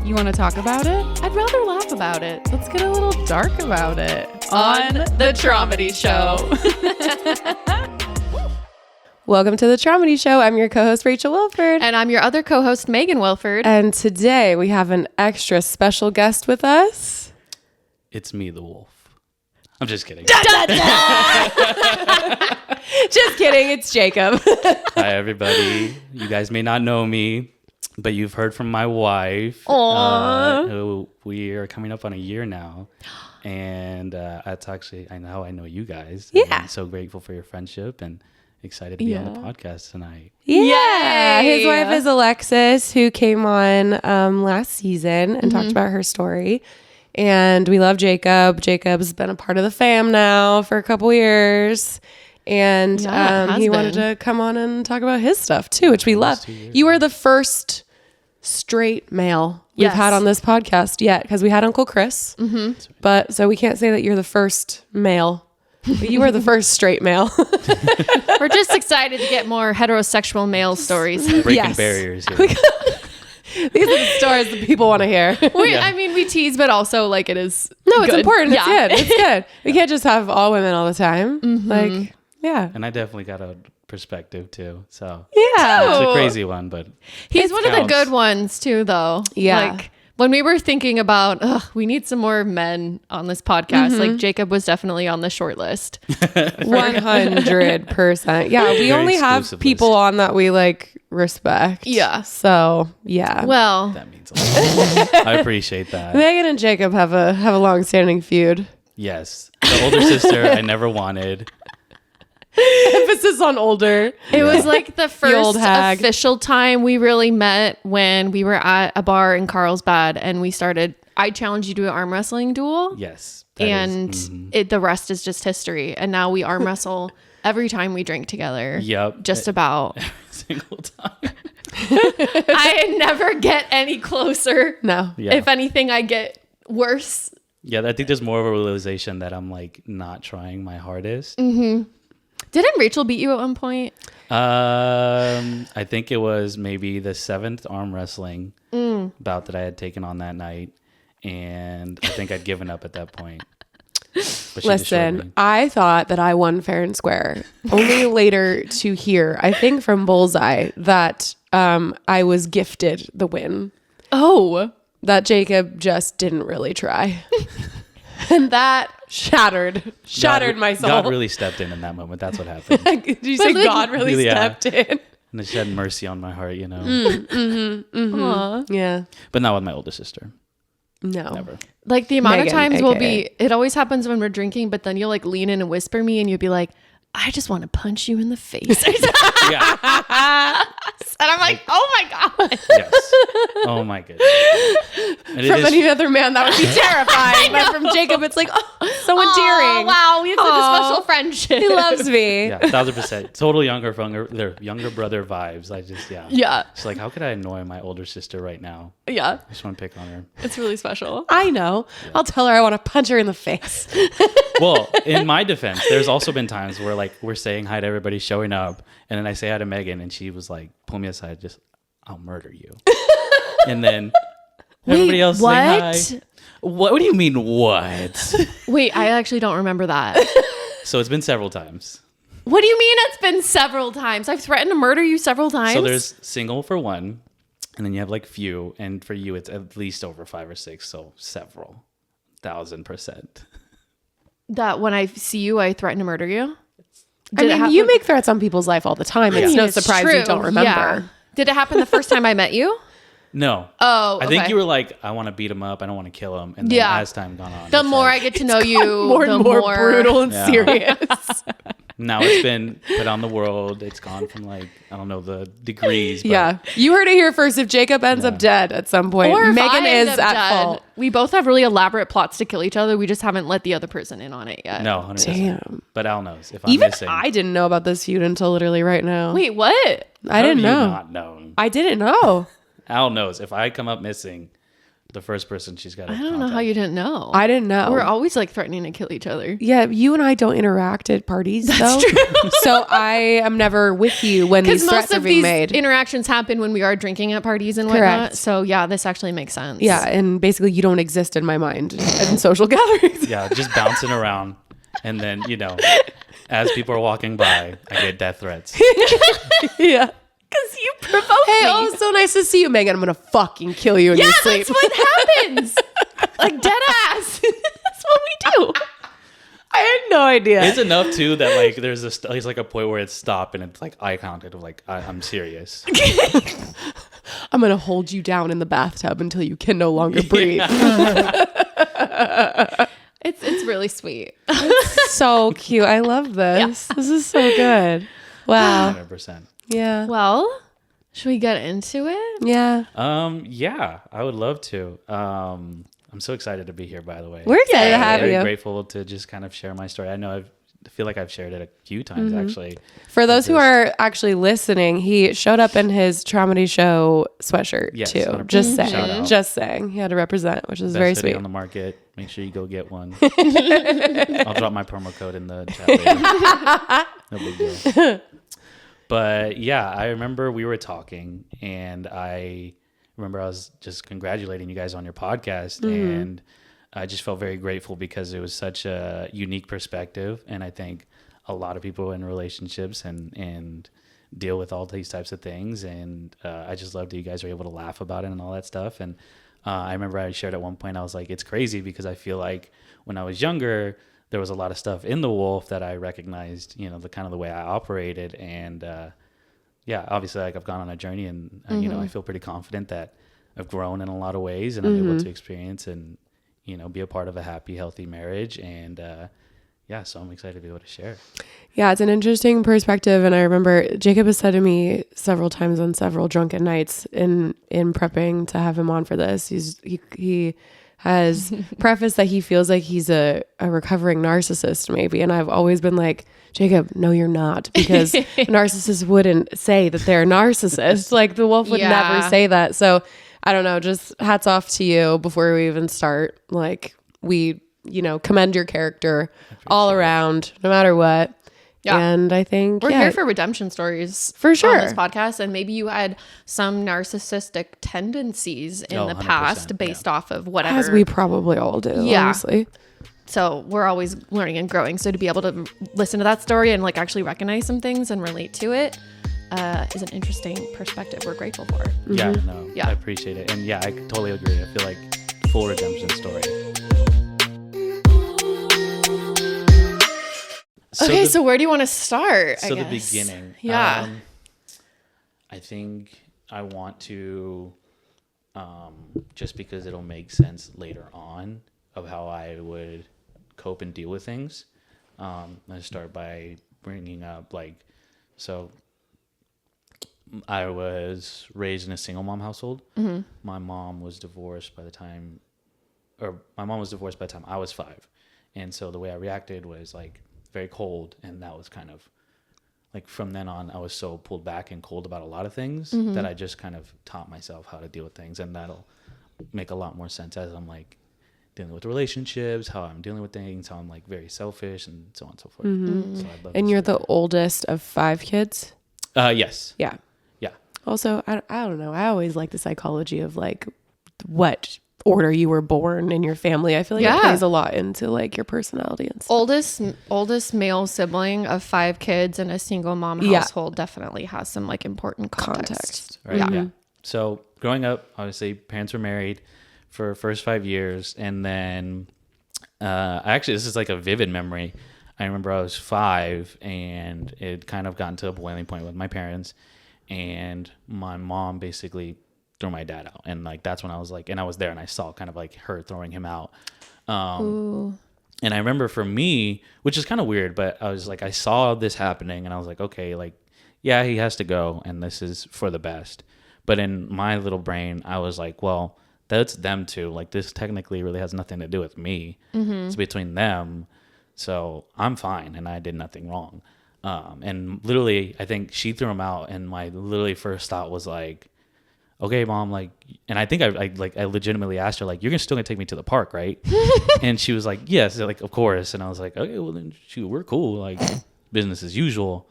You want to talk about it? I'd rather laugh about it. Let's get a little dark about it. On the Traumedy Show. Welcome to the Traumedy Show. I'm your co-host, Rachel Wilford. And I'm your other co-host, Megan Wilford. And today we have an extra special guest with us. It's me, the wolf. I'm just kidding. Just kidding. It's Jacob. Hi, everybody. You guys may not know me, but you've heard from my wife. Aww. We are coming up on a year now. And that's actually, I know you guys. Yeah. I'm so grateful for your friendship and excited to be on the podcast tonight. Yeah. Yay. His wife is Alexis, who came on last season and talked about her story. And we love Jacob. Jacob's been a part of the fam now for a couple years. And he wanted to come on and talk about his stuff too, which we love. You are the first straight male we've had on this podcast yet, because we had Uncle Chris. Mm-hmm. But so we can't say that you're the first male. But you are the first straight male. We're just excited to get more heterosexual male stories. Breaking barriers here. These are the stories that people want to hear. I mean, we tease, but also like it is. No, it's good. important. It's Yeah. good. It's good. We can't just have all women all the time. Mm-hmm. Like, yeah. And I definitely got a perspective too. So Yeah. it's a crazy one, but He's one of the counts. good ones too, though. Yeah. Like when we were thinking about, we need some more men on this podcast. Like Jacob was definitely on the short list. 100%. Yeah. We Very only have exclusive people list. on that we like respect. Yeah. So, yeah. Well, that means a lot. I appreciate that. Megan and Jacob have a long-standing feud. Yes. The older sister I never wanted. Emphasis on older. it was like the old first hag. official time we really met when we were at a bar in Carlsbad and I challenged you to an arm wrestling duel. Yes. And the rest is just history. And now we arm wrestle every time we drink together. Yep. Just about. Every single time. I never get any closer. No. Yeah. If anything, I get worse. Yeah, I think there's more of a realization that I'm like not trying my hardest. Didn't Rachel beat you at one point? I think it was maybe the 7th arm wrestling bout that I had taken on that night, and I think I'd given up at that point. But she destroyed Listen, me. I thought that I won fair and square. Only later to hear, I think from Bullseye, that I was gifted the win. Oh. That Jacob just didn't really try. And that shattered my soul. God really stepped in that moment. That's what happened. Did you say God really Yeah. stepped in? And it shed mercy on my heart, you know. Aw. Yeah. But not with my older sister. No. Never. Like the amount Megan, of times AKA. it always happens when we're drinking, but then you'll like lean in and whisper me and you'll be like, I just want to punch you in the face. Yeah. And I'm like, oh my God. Yes. Oh my goodness. And it From is- any other man, that would be terrifying. But from Jacob, it's like, oh, so endearing. Oh, wow. We have such a Aw. special friendship. He loves me. Yeah, 1000%. Total younger brother vibes. I just, yeah. Yeah. It's like, how could I annoy my older sister right now? Yeah. I just want to pick on her. It's really special. I know. I'll tell her I want to punch her in the face. Well, in my defense, there's also been times where like we're saying hi to everybody showing up, and then I say hi to Megan, and she was like, pull me aside, just, I'll murder you. And then everybody else what? saying hi. What do you mean, what? Wait, I actually don't remember that. So it's been several times. What do you mean it's been several times? I've threatened to murder you several times. So there's single for one, and then you have like few, and for you it's at least over 5 or 6, so several. 1000%. that when I see you, I threaten to murder you. I mean, you make threats on people's life all the time. It's no surprise you don't remember. Yeah. Did it happen the first time I met you? No. Oh, I think okay. you were like, I want to beat him up. I don't want to kill him. And then as time gone on, The it's more like, I get to know you, More the and more brutal and Yeah. serious. now it's been put on the world. It's gone from like, I don't know the degrees. But Yeah. You heard it here first. If Jacob ends up dead at some point, Or if Megan I end is up at dead, fault. We both have really elaborate plots to kill each other. We just haven't let the other person in on it yet. No, 100%. Damn. But Al knows if I'm Even missing. I didn't know about this feud until literally right now. Wait, what? I didn't How have know. you not known? I didn't know. Al knows if I come up missing, the first person she's got to I don't know how you didn't know. I didn't know. We're always like threatening to kill each other. Yeah, you and I don't interact at parties, though. So I am never with you when these threats are being made. Interactions happen when we are drinking at parties and whatnot. Correct. So yeah, this actually makes sense. Yeah, and basically you don't exist in my mind in social gatherings. Yeah, just bouncing around. And then, as people are walking by, I get death threats. Yeah. Because you provoke Hey, me. oh, so nice to see you, Megan. I'm going to fucking kill you in your sleep. That's what happens. Like dead ass. That's what we do. I had no idea. It's enough, too, that, like, there's like a point where it's stopped and it's, like, eye contact of, like, I'm serious. I'm going to hold you down in the bathtub until you can no longer breathe. It's really sweet. So cute. I love this. This is so good. Wow. 100%. Yeah. Well, should we get into it? Yeah. Yeah, I would love to. I'm so excited to be here, by the way. We're excited to have Very you. grateful to just kind of share my story. I know I feel like I've shared it a few times, actually. For those who are actually listening, he showed up in his Traumedy show sweatshirt Yes, too. 100%. Just Shout saying. out. Just saying. He had to represent, which is Best very hoodie sweet. on the market. Make sure you go get one. I'll drop my promo code in the chat later. No big deal. But yeah, I remember we were talking, and I remember I was just congratulating you guys on your podcast, and I just felt very grateful because it was such a unique perspective, and I think a lot of people in relationships and deal with all these types of things, and I just loved that you guys were able to laugh about it and all that stuff. And I remember I shared at one point, I was like, it's crazy because I feel like when I was younger, there was a lot of stuff in the wolf that I recognized, the kind of the way I operated. And yeah, obviously, like I've gone on a journey, and I feel pretty confident that I've grown in a lot of ways, and I'm able to experience and be a part of a happy, healthy marriage. And yeah, so I'm excited to be able to share. Yeah, it's an interesting perspective. And I remember Jacob has said to me several times on several drunken nights in prepping to have him on for this. He has prefaced that he feels like he's a recovering narcissist maybe. And I've always been like, Jacob, no, you're not, because a narcissist wouldn't say that they're a narcissist. Like the wolf would never say that. So I don't know, just hats off to you before we even start. Like we, commend your character all around, no matter what. Yeah. And I think we're here for redemption stories for sure on this podcast. And maybe you had some narcissistic tendencies in the past based off of whatever. As we probably all do, honestly. So we're always learning and growing. So to be able to listen to that story and like actually recognize some things and relate to it is an interesting perspective we're grateful for. Yeah, no, I appreciate it. And yeah, I totally agree. I feel like full redemption story. So where do you want to start? So the beginning. Yeah. I think I want to, just because it'll make sense later on of how I would cope and deal with things. Let's start by bringing up so I was raised in a single mom household. Mm-hmm. My mom was divorced by the time I was 5. And so the way I reacted was very cold, and that was kind of from then on I was so pulled back and cold about a lot of things that I just kind of taught myself how to deal with things, and that'll make a lot more sense as I'm dealing with relationships, how I'm dealing with things, how I'm very selfish and so on and so forth. So I'd love and you're the oldest of 5 kids? Yes. Yeah. Yeah. Also, I don't know. I always like the psychology of what order you were born in your family. I feel like it plays a lot into your personality and stuff. Oldest male sibling of 5 kids in a single mom household definitely has some important context. Right. Mm-hmm. Yeah. So growing up, obviously parents were married for first 5 years, and then this is a vivid memory. I remember I was 5, and it kind of gotten to a boiling point with my parents, and my mom basically threw my dad out, and that's when I was and I was there, and I saw kind of her throwing him out. And I remember for me, which is kind of weird, but I was I saw this happening, and I was okay, yeah, he has to go, and this is for the best. But in my little brain, I was well, that's them too. This technically really has nothing to do with me. Mm-hmm. It's between them. So I'm fine, and I did nothing wrong. And literally, I think she threw him out, and my literally first thought was okay, mom, like, and I think I legitimately asked her, like, you're still gonna take me to the park, right? And she was like, yes, like, of course. And I was like, okay, well then shoot, we're cool, like business as usual.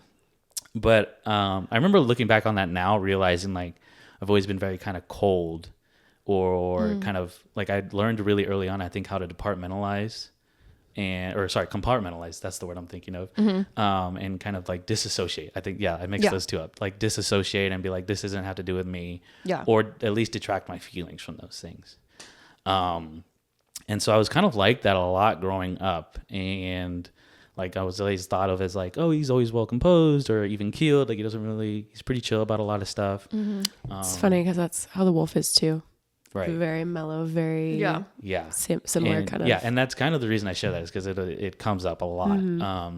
But I remember looking back on that now, realizing like I've always been very kind of cold, or kind of like I learned really early on, I think, how to compartmentalize. That's the word I'm thinking of. And kind of like disassociate. I think, I mixed those two up. Like disassociate and be like, this doesn't have to do with me. Yeah. Or at least detract my feelings from those things. And so I was kind of like that a lot growing up. And like I was always thought of as like, oh, he's always well composed or even keeled. Like he's pretty chill about a lot of stuff. It's funny because that's how the wolf is too. Right. Very mellow, very similar kind of. Yeah, and that's kind of the reason I share that is because it comes up a lot.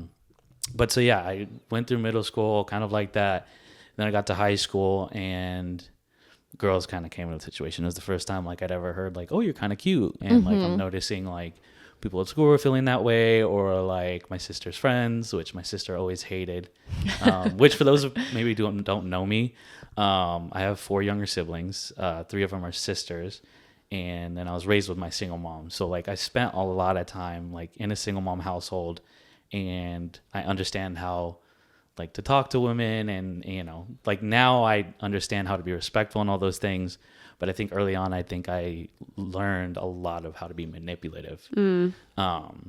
But so I went through middle school kind of like that. Then I got to high school and girls kind of came into the situation. It was the first time like I'd ever heard like, oh, you're kind of cute. And like I'm noticing like people at school were feeling that way, or like my sister's friends, which my sister always hated. Which for those who maybe don't know me, I have 4 younger siblings. 3 of them are sisters. And then I was raised with my single mom. So like I spent a lot of time like in a single mom household, and I understand how like to talk to women, and like now I understand how to be respectful and all those things. But I think early on, I think I learned a lot of how to be manipulative,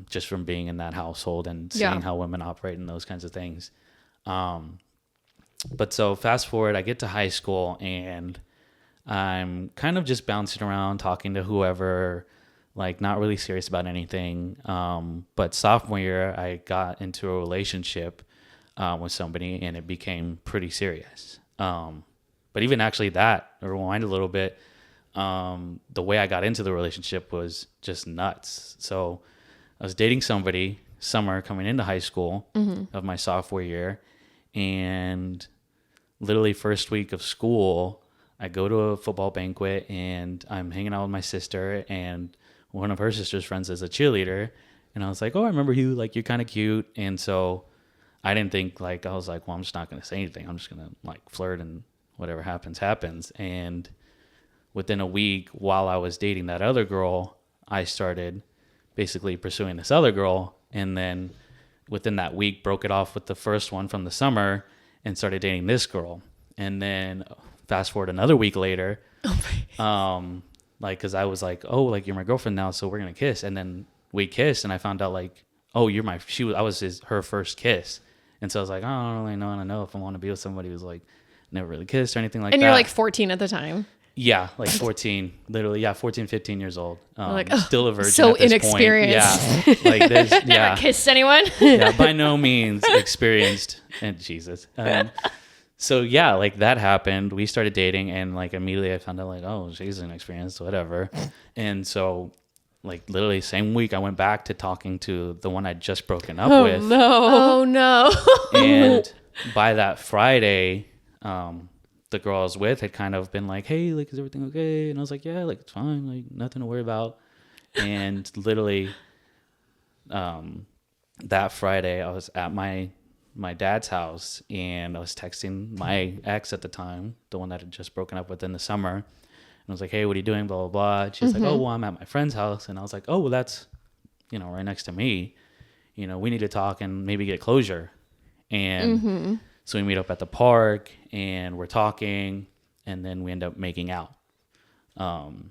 just from being in that household and seeing how women operate and those kinds of things. But so fast forward, I get to high school and I'm kind of just bouncing around, talking to whoever, like not really serious about anything. But sophomore year, I got into a relationship with somebody, and it became pretty serious. But even actually that, rewind a little bit, the way I got into the relationship was just nuts. So I was dating somebody summer coming into high school of my sophomore year, and literally first week of school, I go to a football banquet and I'm hanging out with my sister, and one of her sister's friends is a cheerleader. And I was like, oh, I remember you, like, you're kind of cute. And so I didn't think, like, I was like, well, I'm just not going to say anything. I'm just going to like flirt, and whatever happens, happens. And within a week, while I was dating that other girl, I started basically pursuing this other girl. And then within that week, broke it off with the first one from the summer and started dating this girl. And then fast forward another week later, like, cause I was like, oh, like you're my girlfriend now, so we're gonna kiss. And then we kissed, and I found out like, oh, I was her first kiss. And so I was like, oh, I don't really know. I don't know if I want to be with somebody who's like never really kissed or anything like that. And you're like 14 at the time. Yeah, like 14, literally. Yeah, 14, 15 years old. Like, still a virgin. so at this inexperienced. Point. Yeah, like there's Never kissed anyone. Yeah, by no means experienced. And Jesus. So yeah, like that happened. We started dating, and like immediately I found out like, oh, she's inexperienced, whatever. And so like literally same week I went back to talking to the one I'd just broken up with. Oh no. And by that Friday, the girl I was with had kind of been like, hey, like, is everything okay? And I was like, yeah, like, it's fine, like, nothing to worry about. And literally, that Friday, I was at my dad's house, and I was texting my ex at the time, the one that had just broken up with in the summer. And I was like, hey, what are you doing? Blah, blah, blah. And she's like, oh, well, I'm at my friend's house. And I was like, oh, well, that's, right next to me. We need to talk and maybe get closure. And so we meet up at the park, and we're talking, and then we end up making out. And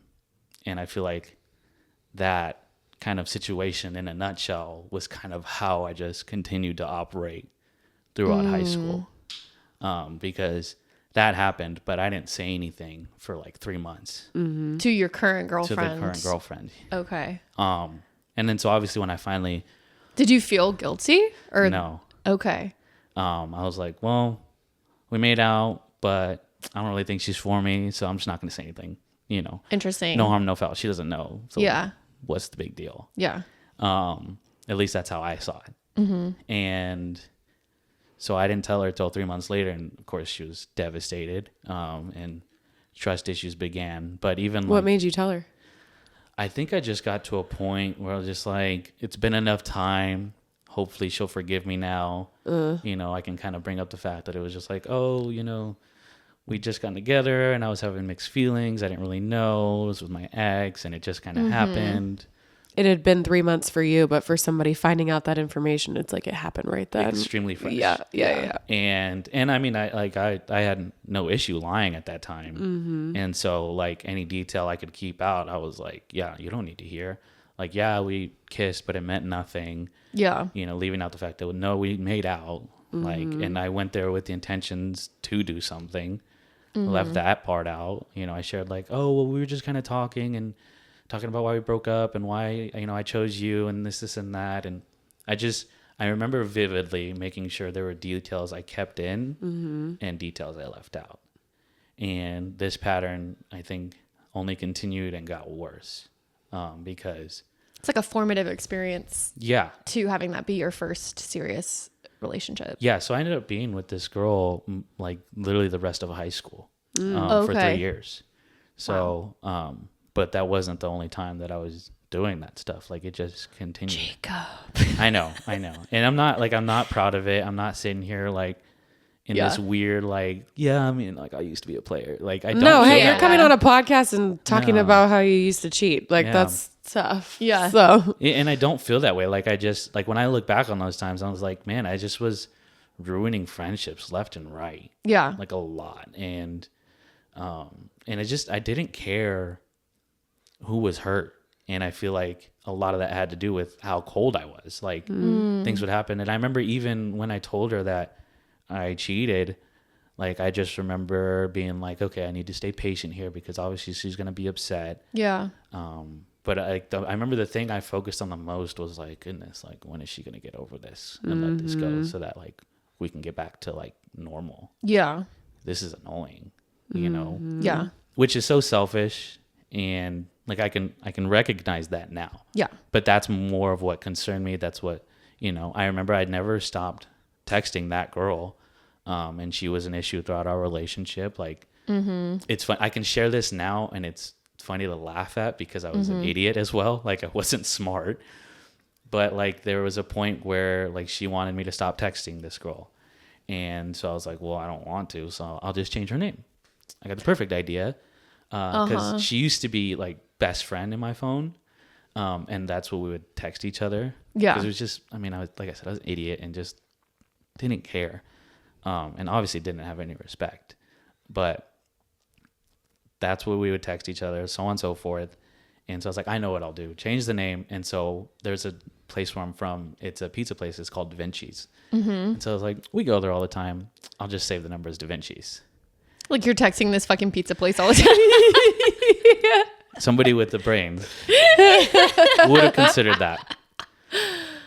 I feel like that kind of situation in a nutshell was kind of how I just continued to operate throughout high school. Because that happened, but I didn't say anything for like 3 months. To your current girlfriend. To the current girlfriend. Okay. And then so obviously when I finally... Did you feel guilty? Or no. Okay. I was like, well, we made out, but I don't really think she's for me, so I'm just not going to say anything, Interesting. No harm, no foul. She doesn't know. So yeah. What's the big deal? Yeah. At least that's how I saw it. And so I didn't tell her till 3 months later, and of course she was devastated, and trust issues began. But even what made you tell her? I think I just got to a point where I was just like, it's been enough time. Hopefully she'll forgive me now. I can kind of bring up the fact that it was just like, oh, we just got together and I was having mixed feelings. I didn't really know. It was with my ex and it just kind of happened. It had been 3 months for you, but for somebody finding out that information, it's like it happened right then. Extremely fresh. Yeah. And I mean, I had no issue lying at that time. And so like any detail I could keep out, I was like, yeah, you don't need to hear. Like, yeah, we kissed, but it meant nothing. Yeah. You know, leaving out the fact that no, we made out. Like, and I went there with the intentions to do something. Left that part out. You know, I shared like, oh, well, we were just kind of talking about why we broke up and why, you know, I chose you and this and that. And I remember vividly making sure there were details I kept in and details I left out. And this pattern, I think, only continued and got worse because it's like a formative experience. Yeah. To having that be your first serious relationship. Yeah. So I ended up being with this girl like literally the rest of high school for 3 years. So, but that wasn't the only time that I was doing that stuff. Like it just continued. Jacob. I know. And I'm not proud of it. I'm not sitting here like in this weird, like, I mean, like I used to be a player. Like I don't. No, hey, feel you're coming on a podcast and talking about how you used to cheat. Like that's tough. Yeah. So. And I don't feel that way. Like I just, like when I look back on those times, I was like, man, I just was ruining friendships left and right. Yeah. Like a lot. And I didn't care who was hurt. And I feel like a lot of that had to do with how cold I was. Like things would happen. And I remember even when I told her that I cheated, like I just remember being like, okay, I need to stay patient here because obviously she's going to be upset. Yeah. But I remember the thing I focused on the most was like, goodness, like when is she going to get over this and let this go so that like we can get back to like normal. Yeah. This is annoying, you know? Yeah. Which is so selfish. And like I can recognize that now. Yeah. But that's more of what concerned me. That's what, you know, I remember I'd never stopped texting that girl. And she was an issue throughout our relationship. Like it's fun. I can share this now and it's funny to laugh at because I was an idiot as well. Like I wasn't smart. But like there was a point where like she wanted me to stop texting this girl. And so I was like, well, I don't want to, so I'll just change her name. I got the perfect idea. Because she used to be like best friend in my phone. And that's what we would text each other. Yeah. Because it was just, I mean, I was, like I said, I was an idiot and just didn't care. And obviously didn't have any respect. But that's what we would text each other, so on and so forth. And so I was like, I know what I'll do. Change the name. And so there's a place where I'm from. It's a pizza place. It's called Da Vinci's. And so I was like, we go there all the time. I'll just save the number as Da Vinci's. Like you're texting this fucking pizza place all the time. Somebody with the brains would have considered that.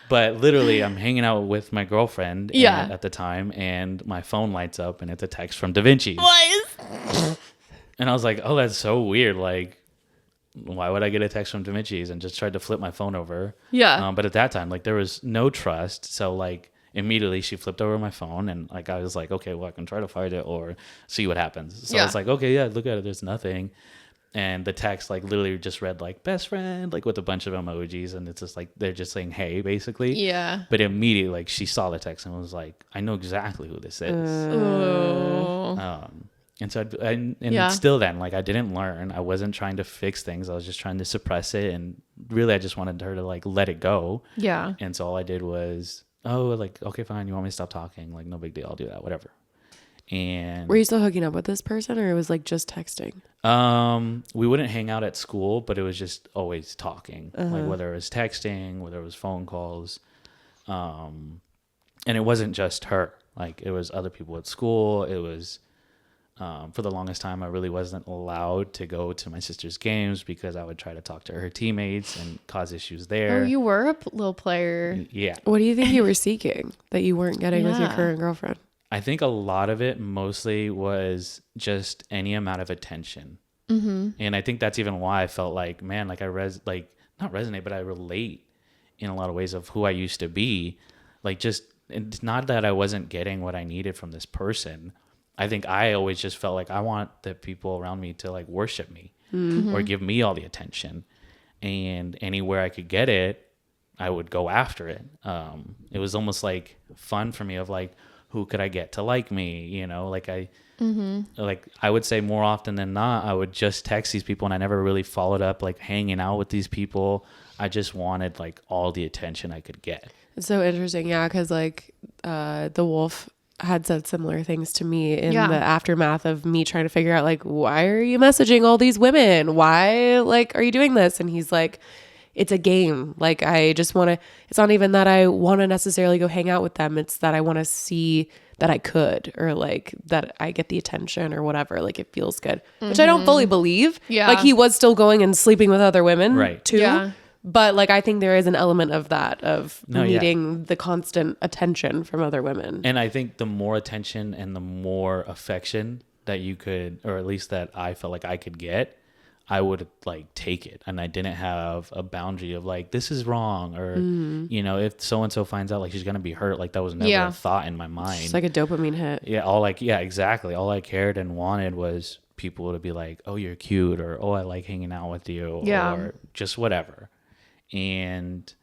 But literally, I'm hanging out with my girlfriend at the time, and my phone lights up, and it's a text from Da Vinci's. What? And I was like, oh, that's so weird. Like, why would I get a text from Da Vinci's? And just tried to flip my phone over. Yeah. But at that time, like, there was no trust. So, like, immediately she flipped over my phone, and, like, I was like, okay, well, I can try to find it or see what happens. So I was like, okay, yeah, look at it. There's nothing. And the text, like, literally just read, like, best friend, like, with a bunch of emojis. And it's just, like, they're just saying, hey, basically. Yeah. But immediately, like, she saw the text and was like, I know exactly who this is. And so, still then, like, I didn't learn. I wasn't trying to fix things. I was just trying to suppress it. And really, I just wanted her to, like, let it go. Yeah. And so all I did was, oh, like, okay, fine. You want me to stop talking? Like, no big deal. I'll do that. Whatever. And were you still hooking up with this person, or it was like just texting? We wouldn't hang out at school, but it was just always talking, like whether it was texting, whether it was phone calls. And it wasn't just her, like it was other people at school. It was, for the longest time, I really wasn't allowed to go to my sister's games because I would try to talk to her teammates and cause issues there. Oh, you were a little player. Yeah. What do you think you were seeking that you weren't getting with your current girlfriend? I think a lot of it mostly was just any amount of attention. And I think that's even why I felt like, man, like not resonate, but I relate in a lot of ways of who I used to be. Like just, it's not that I wasn't getting what I needed from this person. I think I always just felt like I want the people around me to like worship me or give me all the attention. And anywhere I could get it, I would go after it. It was almost like fun for me of like, who could I get to like me? You know, like like I would say more often than not, I would just text these people and I never really followed up like hanging out with these people. I just wanted like all the attention I could get. It's so interesting. Yeah. Cause like, the wolf had said similar things to me in the aftermath of me trying to figure out like, why are you messaging all these women? Why like, are you doing this? And he's like, it's a game. Like, I just want to, it's not even that I want to necessarily go hang out with them. It's that I want to see that I could, or like that I get the attention or whatever. Like it feels good, which I don't fully believe. Yeah. Like he was still going and sleeping with other women Right. too. Yeah. But like, I think there is an element of that, of needing the constant attention from other women. And I think the more attention and the more affection that you could, or at least that I felt like I could get, I would like take it. And I didn't have a boundary of like, this is wrong. Or, you know, if so-and-so finds out like she's going to be hurt, like that was never a thought in my mind. It's like a dopamine hit. Yeah. Exactly. All I cared and wanted was people to be like, oh, you're cute, or, oh, I like hanging out with you, or just whatever. And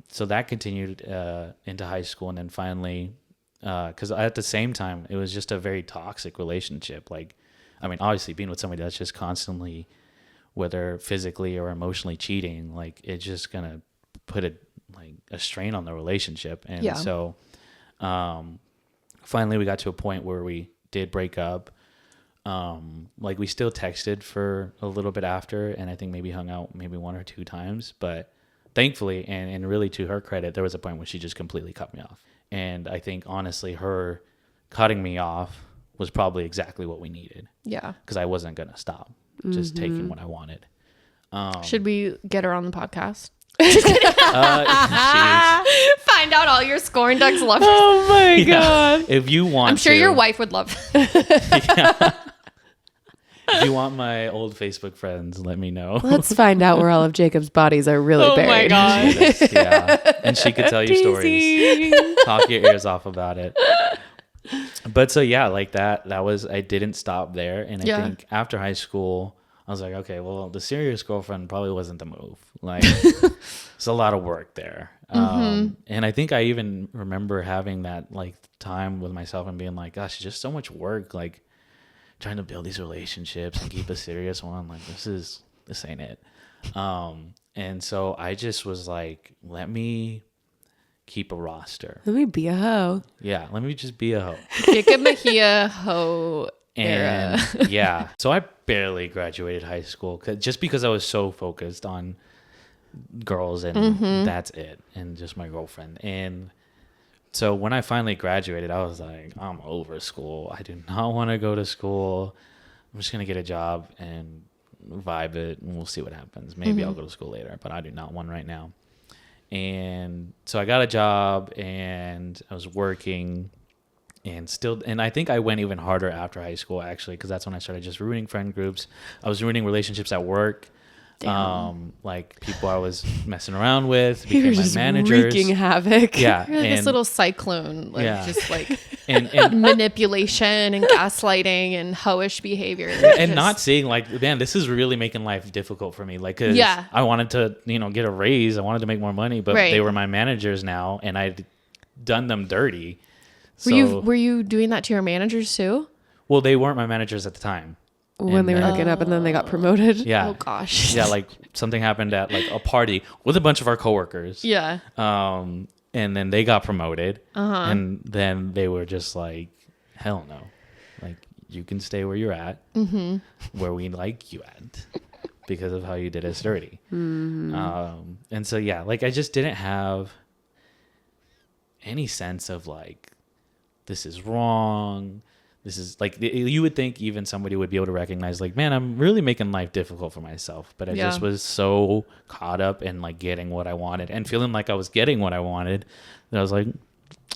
so that continued into high school. And then finally, because at the same time, it was just a very toxic relationship. Like, I mean, obviously being with somebody that's just constantly, whether physically or emotionally cheating, like it's just going to put a strain on the relationship. And so finally we got to a point where we did break up. Like we still texted for a little bit after, and I think maybe hung out maybe 1 or 2 times, but thankfully, and really to her credit, there was a point where she just completely cut me off. And I think honestly, her cutting me off was probably exactly what we needed. Yeah. Because I wasn't going to stop just taking what I wanted. Should we get her on the podcast? Find out all your scorn ducks lovers. Oh my God. If you want I'm sure your wife would love If you want my old Facebook friends, let me know. Let's find out where all of Jacob's bodies are really buried. Oh my God. Yeah. And she could tell you stories. Talk your ears off about it. But so yeah, like that was, I didn't stop there. And I think after high school, I was like, okay, well, the serious girlfriend probably wasn't the move. Like, it's a lot of work there. And I think I even remember having that like time with myself and being like, gosh, it's just so much work. Like trying to build these relationships and keep a serious one. Like this ain't it. And so I just was like, let me keep a roster. Let me be a hoe. Yeah. Let me just be a hoe. Jacob Mejia hoe. And yeah, so I barely graduated high school just because I was so focused on girls and that's it, and just my girlfriend. And so when I finally graduated, I was like, I'm over school. I do not want to go to school. I'm just gonna get a job and vibe it, and we'll see what happens. Maybe I'll go to school later, but I do not want right now. And so I got a job and I was working. And I think I went even harder after high school, actually, because that's when I started just ruining friend groups. I was ruining relationships at work. Like people I was messing around with became You're my just managers. wreaking havoc. Yeah. You're like this little cyclone, like just like and manipulation and gaslighting and hoish behavior. and not seeing like, man, this is really making life difficult for me. Like, 'cause I wanted to, get a raise. I wanted to make more money, but they were my managers now, and I'd done them dirty. Were you doing that to your managers too? Well, they weren't my managers at the time. When they were hooking up and then they got promoted. Yeah. Oh gosh. Yeah, like something happened at like a party with a bunch of our coworkers. Yeah. And then they got promoted. And then they were just like, hell no. Like, you can stay where you're at, where we like you at, because of how you did us dirty. And so, yeah, like I just didn't have any sense of like, this is wrong. This is like, you would think even somebody would be able to recognize like, man, I'm really making life difficult for myself. But I just was so caught up in like getting what I wanted and feeling like I was getting what I wanted that I was like,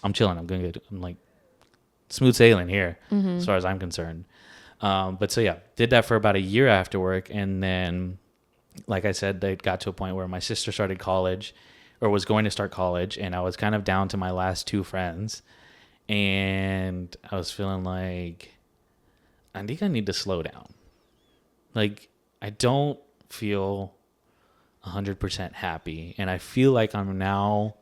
I'm chilling. I'm like smooth sailing here as far as I'm concerned. But so yeah, did that for about a year after work. And then, like I said, they got to a point where my sister started college or was going to start college. And I was kind of down to my last 2 friends. And I was feeling like, I think I need to slow down. Like, I don't feel 100% happy. And I feel like I'm now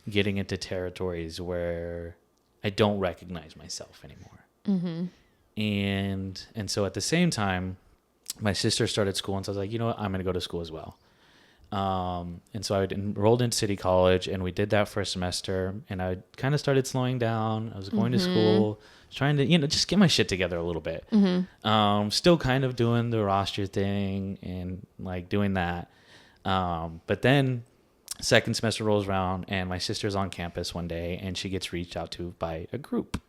getting into territories where I don't recognize myself anymore. And so at the same time, my sister started school, and so I was like, you know what, I'm going to go to school as well. And so I enrolled in City College, and we did that for a semester, and I kind of started slowing down. I was going to school, trying to, just get my shit together a little bit. Still kind of doing the roster thing and like doing that. But then second semester rolls around, and my sister's on campus one day, and she gets reached out to by a group.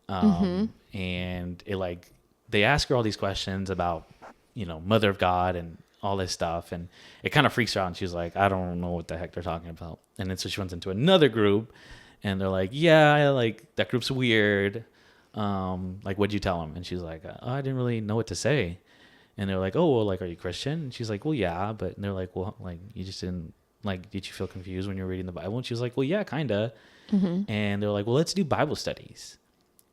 And it like, they ask her all these questions about, Mother of God and all this stuff, and it kind of freaks her out, and she's like, I don't know what the heck they're talking about. And then so she runs into another group, and they're like, yeah, like that group's weird. Like, what'd you tell them? And she's like, oh, I didn't really know what to say. And they're like, oh, well, like, are you Christian? And she's like, well, yeah. But they're like, well, like, you just didn't, like, did you feel confused when you were reading the Bible? And she was like, well, yeah, kind of. And they're like, well, let's do Bible studies.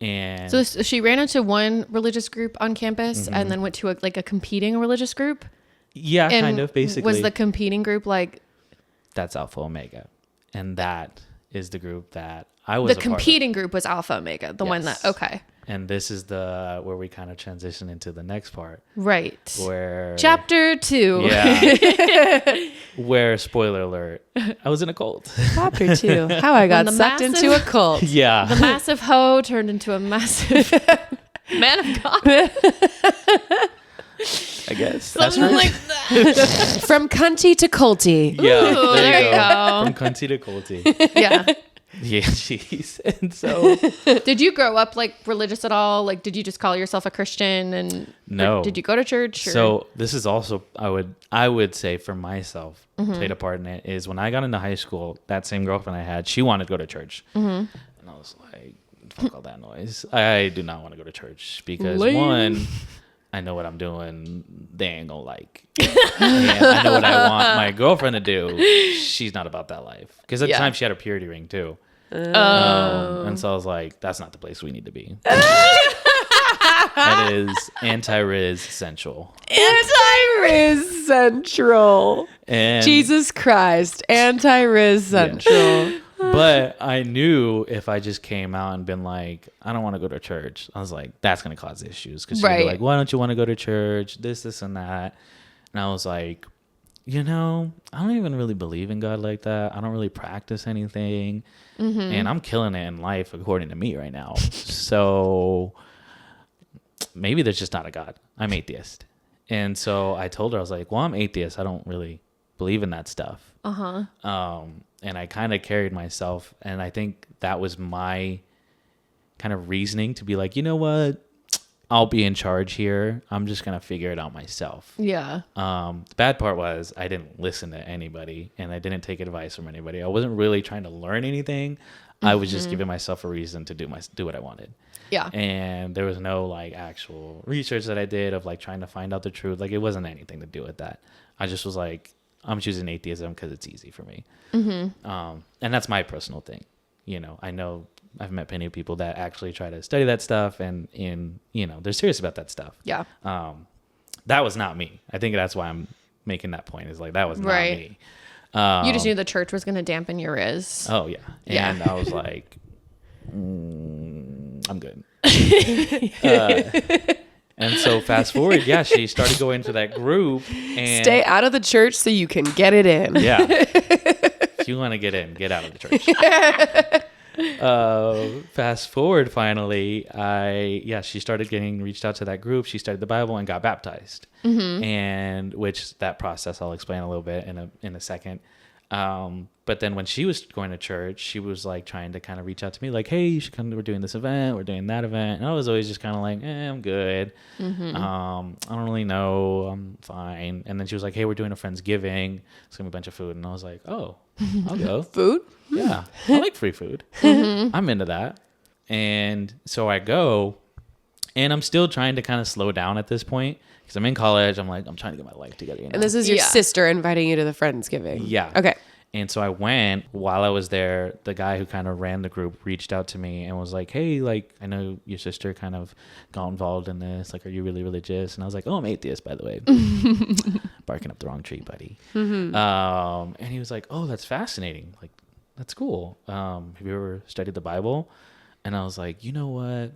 And so she ran into one religious group on campus and then went to a competing religious group. Yeah, And kind of, basically. Was the competing group like... That's Alpha Omega. And that is the group that I was The competing group was Alpha Omega, the one that... Okay. And this is where we kind of transition into the next part. Right. Where... Chapter 2. Yeah. Where, spoiler alert, I was in a cult. Chapter 2. How I got sucked into a cult. Yeah. The massive hoe turned into a massive man of God. I guess. Something like that. From cunty to culty. Yeah, Ooh, there you go. From cunty to culty. Yeah. Yeah, jeez. And so... Did you grow up like religious at all? Like, did you just call yourself a Christian? And no. Did you go to church? Or? So this is also, I would say for myself, played a part in it, is when I got into high school, that same girlfriend I had, she wanted to go to church. And I was like, fuck all that noise. I do not want to go to church because one... I know what I'm doing. They ain't gonna like. And I know what I want my girlfriend to do. She's not about that life. Because at the time she had a purity ring too. And so I was like, that's not the place we need to be. That is anti-Riz central. Anti-Riz Central. And Jesus Christ. Anti-Riz Central. but I knew if I just came out and been like, I don't want to go to church, I was like, that's going to cause issues. Because she'd be like, why don't you want to go to church? This, and that. And I was like, I don't even really believe in God like that. I don't really practice anything. And I'm killing it in life according to me right now. So maybe there's just not a God. I'm atheist. And so I told her, I was like, well, I'm atheist. I don't really believe in that stuff. And I kind of carried myself, and I think that was my kind of reasoning to be like, you know what? I'll be in charge here. I'm just going to figure it out myself. Yeah. The bad part was I didn't listen to anybody, and I didn't take advice from anybody. I wasn't really trying to learn anything. I was just giving myself a reason to do what I wanted. Yeah. And there was no like actual research that I did of like trying to find out the truth. Like it wasn't anything to do with that. I just was like, I'm choosing atheism because it's easy for me. And that's my personal thing. I know I've met plenty of people that actually try to study that stuff and they're serious about that stuff. Yeah. That was not me. I think that's why I'm making that point, is like, that was not me. You just knew the church was going to dampen your Riz. Oh yeah. And I was like, I'm good. And so fast forward, she started going to that group. And stay out of the church so you can get it in. Yeah. If you want to get in, get out of the church. Fast forward, finally, she started getting reached out to that group. She studied the Bible and got baptized. And which that process I'll explain a little bit in a second. But then when she was going to church, she was like trying to kind of reach out to me like, hey, you should come, we're doing this event, we're doing that event. And I was always just kind of like, I'm good. I don't really know. I'm fine. And then she was like, hey, we're doing a Friendsgiving. It's gonna be a bunch of food. And I was like, oh, I'll go. Food? Yeah. I like free food. I'm into that. And so I go, and I'm still trying to kind of slow down at this point. Because I'm in college, I'm like, I'm trying to get my life together. And this is your sister inviting you to the Friendsgiving. Yeah. Okay. And so I went. While I was there, the guy who kind of ran the group reached out to me and was like, hey, like, I know your sister kind of got involved in this. Like, are you really religious? And I was like, oh, I'm atheist, by the way. Barking up the wrong tree, buddy. And he was like, oh, that's fascinating. Like, that's cool. Have you ever studied the Bible? And I was like, you know what?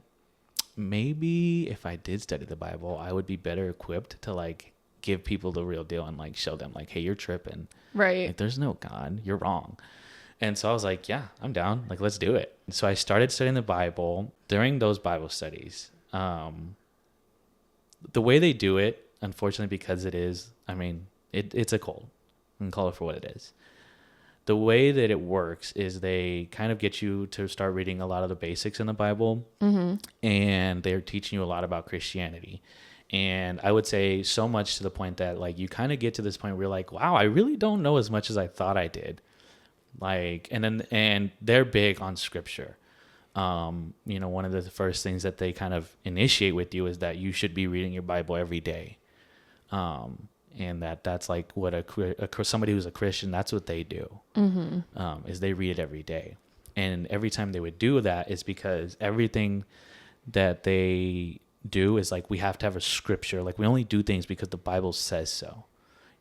Maybe if I did study the Bible, I would be better equipped to like give people the real deal and like show them like, hey, you're tripping. Right. Like, there's no God. You're wrong. And so I was like, yeah, I'm down. Like, let's do it. So I started studying the Bible. During those Bible studies, the way they do it, unfortunately, because it is, I mean, it's a cult. You can call it for what it is. The way that it works is they kind of get you to start reading a lot of the basics in the Bible, and they're teaching you a lot about Christianity. And I would say so much to the point that like you kind of get to this point where you're like, wow, I really don't know as much as I thought I did. Like, and they're big on scripture. You know, one of the first things that they kind of initiate with you is that you should be reading your Bible every day. And that's like what somebody who's a Christian, that's what they do, is they read it every day. And every time they would do that is because everything that they do is like, we have to have a scripture. Like, we only do things because the Bible says so,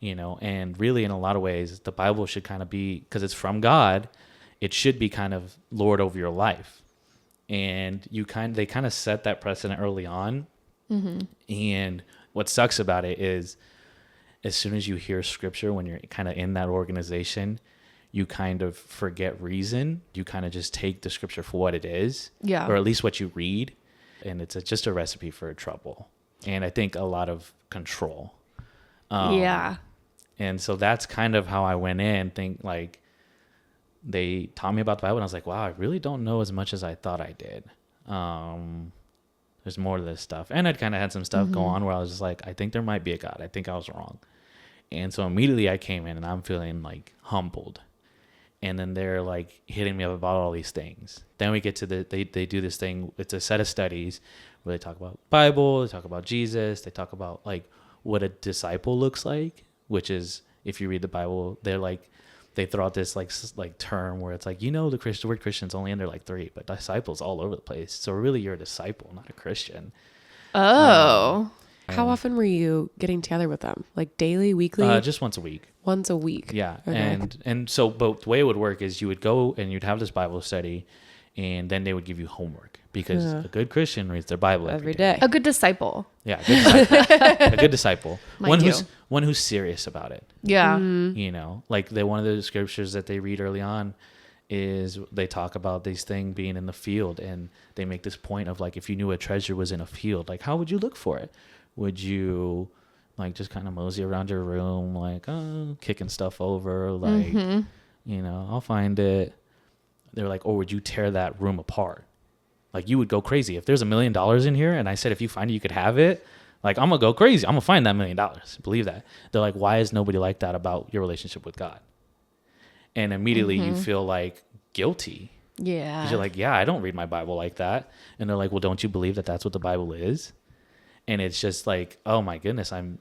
you know. And really, in a lot of ways, the Bible should kind of be, because it's from God, it should be kind of Lord over your life. And they kind of set that precedent early on. And what sucks about it is, as soon as you hear scripture, when you're kind of in that organization, you kind of forget reason. You kind of just take the scripture for what it is, or at least what you read. And it's just a recipe for trouble. And I think a lot of control. And so that's kind of how I went in, like, they taught me about the Bible, and I was like, wow, I really don't know as much as I thought I did. There's more to this stuff. And I'd kind of had some stuff go on where I was just like, I think there might be a God. I think I was wrong. And so immediately I came in and I'm feeling like humbled. And then they're like hitting me up about all these things. Then we get to they do this thing. It's a set of studies where they talk about Bible, they talk about Jesus, they talk about like what a disciple looks like, which is, if you read the Bible, they throw out this like term where it's like, you know, the word Christian's only under like 3, but disciples all over the place. So really, you're a disciple, not a Christian. Oh. How often were you getting together with them? Like daily, weekly? Just once a week. Once a week. Yeah. Okay. And so, but the way it would work is you would go and you'd have this Bible study, and then they would give you homework, because a good Christian reads their Bible every day. A good disciple. Yeah, a good disciple. A good disciple. Mind One who's serious about it. Yeah. You know, like one of the scriptures that they read early on is they talk about this thing being in the field, and they make this point of like, if you knew a treasure was in a field, like how would you look for it? Would you like just kind of mosey around your room, like, oh, kicking stuff over, like, you know, I'll find it. They're like, or would you tear that room apart? Like, you would go crazy. If there's $1 million in here and I said, if you find it, you could have it. Like, I'm going to go crazy. I'm going to find that $1 million. Believe that. They're like, why is nobody like that about your relationship with God? And immediately you feel like guilty. Yeah. 'Cause you're like, yeah, I don't read my Bible like that. And they're like, well, don't you believe that that's what the Bible is? And it's just like, oh my goodness, I'm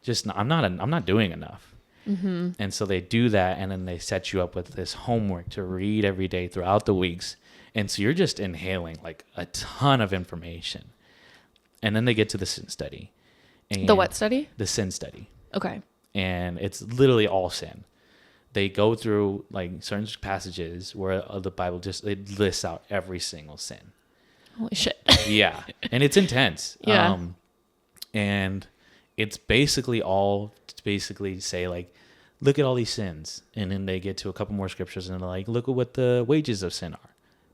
not doing enough. And so they do that, and then they set you up with this homework to read every day throughout the weeks. And so you're just inhaling like a ton of information. And then they get to the sin study. And the what study? The sin study. Okay. And it's literally all sin. They go through like certain passages where the Bible it lists out every single sin. Holy shit. Yeah. And it's intense. Yeah. And it's basically all to basically say like, look at all these sins. And then they get to a couple more scriptures and they're like, look at what the wages of sin are.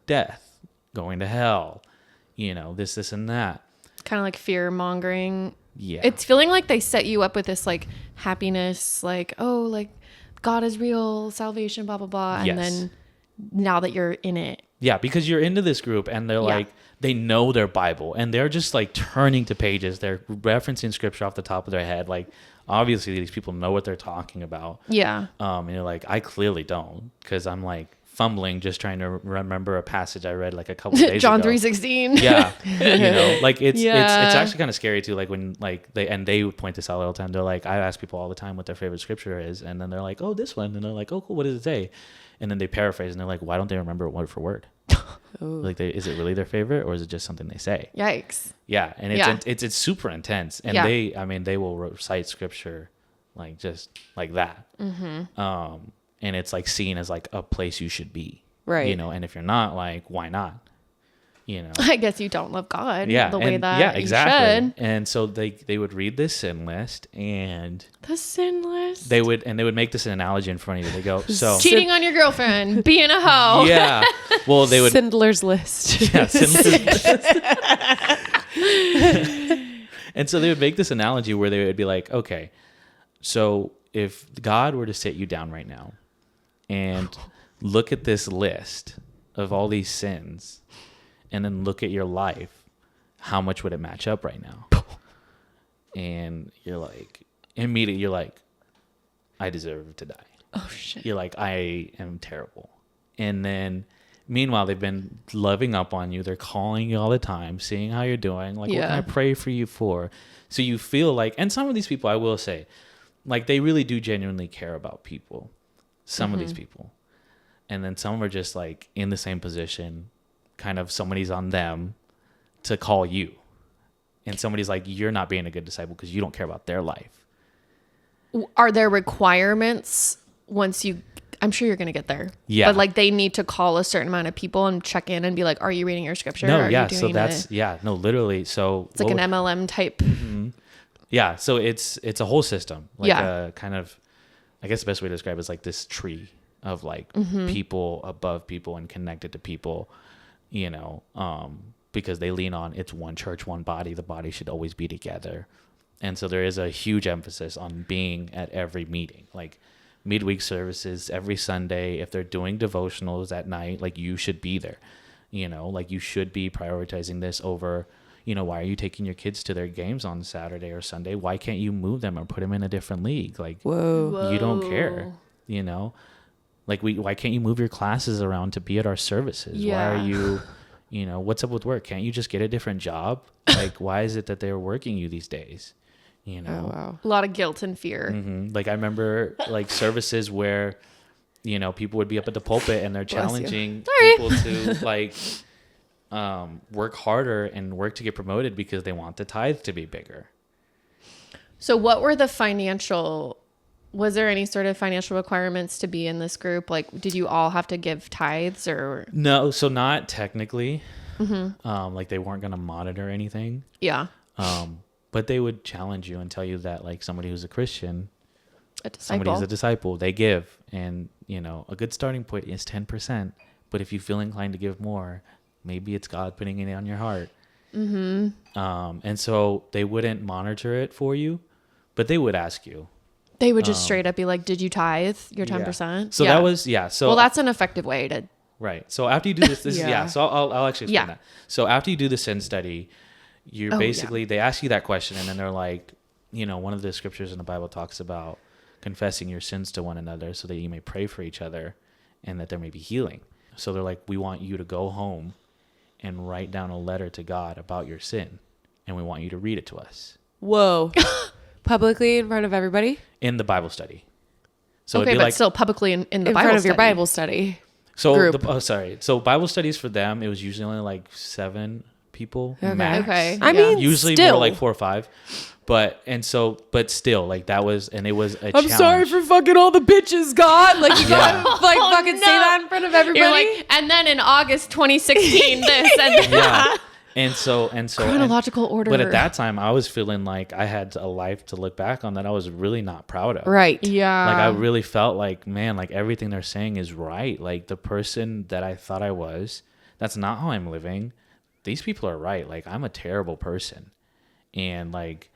Death, going to hell, you know, this and that. Kind of like fear mongering. Yeah. It's feeling like they set you up with this like happiness, like, oh, like God is real, salvation, blah, blah, blah. And then now that you're in it. Yeah, because you're into this group and they're like, they know their Bible and they're just like turning to pages. They're referencing scripture off the top of their head. Like, obviously these people know what they're talking about. Yeah. And you're like, I clearly don't, because I'm like fumbling, just trying to remember a passage I read like a couple days John ago. 3:16. Yeah. You know, like it's actually kind of scary too. Like when like they would point this out all the time. They're like, I ask people all the time what their favorite scripture is. And then they're like, oh, this one. And they're like, oh, cool. What does it say? And then they paraphrase and they're like, why don't they remember it word for word? Like, is it really their favorite, or is it just something they say? Yikes. Yeah. And it's super intense. And they will recite scripture like just like that. And it's like seen as like a place you should be. Right. You know, and if you're not, like, why not? you know. I guess you don't love God the way and, that exactly. you should. And so they would read this sin list, and The sin list. they would make this an analogy in front of you. They go, so Cheating on your girlfriend, being a hoe. yeah. Well, they would Sindler's List. yeah, and so they would make this analogy where they would be like, okay, so if God were to sit you down right now and look at this list of all these sins, and then look at your life, how much would it match up right now? And you're like, immediately you're like, I deserve to die. Oh shit. You're like, I am terrible. And then meanwhile, they've been loving up on you. They're calling you all the time, seeing how you're doing. Like, what can I pray for you for? So you feel like, and some of these people, I will say, like, they really do genuinely care about people. Some of these people. And then some are just like in the same position, kind of somebody's on them to call you. And somebody's like, you're not being a good disciple because you don't care about their life. Are there requirements once you, I'm sure you're going to get there. Yeah. But like they need to call a certain amount of people and check in and be like, are you reading your scripture? No, Are yeah. you doing So that's, no, literally. So it's like an MLM type. Yeah. So it's a whole system. Like Yeah. a kind of, I guess the best way to describe it is like this tree of like people above people and connected to people, you know, because they lean on it's one church, one body. The body should always be together. And so there is a huge emphasis on being at every meeting, like midweek services every Sunday. If they're doing devotionals at night, like you should be there, you know, like you should be prioritizing this over, you know, why are you taking your kids to their games on Saturday or Sunday? Why can't you move them or put them in a different league? Like, Whoa. you don't care, you know, like why can't you move your classes around to be at our services? Yeah. Why are you, you know, what's up with work? Can't you just get a different job? Like, why is it that they're working you these days? You know, Oh, wow. A lot of guilt and fear. Like I remember like services where, you know, people would be up at the pulpit and they're challenging people to like work harder and work to get promoted because they want the tithe to be bigger. So what were the was there any sort of financial requirements to be in this group? Like, did you all have to give tithes or? No, so not technically. Like they weren't going to monitor anything. Yeah. But they would challenge you and tell you that like somebody who's a Christian, Somebody somebody's a disciple, they give. And, you know, a good starting point is 10%. But if you feel inclined to give more, maybe it's God putting it on your heart. And so they wouldn't monitor it for you, but they would ask you. They would just straight up be like, did you tithe your 10%? So that was, So well, that's an effective way to. right. So after you do this, so I'll actually explain that. So after you do the sin study, you're basically, they ask you that question and then they're like, you know, one of the scriptures in the Bible talks about confessing your sins to one another so that you may pray for each other and that there may be healing. So they're like, we want you to go home and write down a letter to God about your sin. And we want you to read it to us. Whoa. Publicly in front of everybody? In the Bible study. So Okay, it'd be but like, still publicly in the In Bible front of your study. Bible study. so group. So Bible studies for them, it was usually only like 7 people. Okay. Max. Okay. I Yeah. mean, Usually still. more like 4 or 5. But still, like that was, and it was a I'm challenge. sorry for fucking all the bitches, God. Like, you gotta like Oh, fucking say that in front of everybody. You're like, and then in August 2016, this and Yeah. And so chronological order. But at that time, I was feeling like I had a life to look back on that I was really not proud of. Right. Yeah. Like I really felt like, man, like everything they're saying is right. Like the person that I thought I was, that's not how I'm living. These people are right. Like I'm a terrible person. And like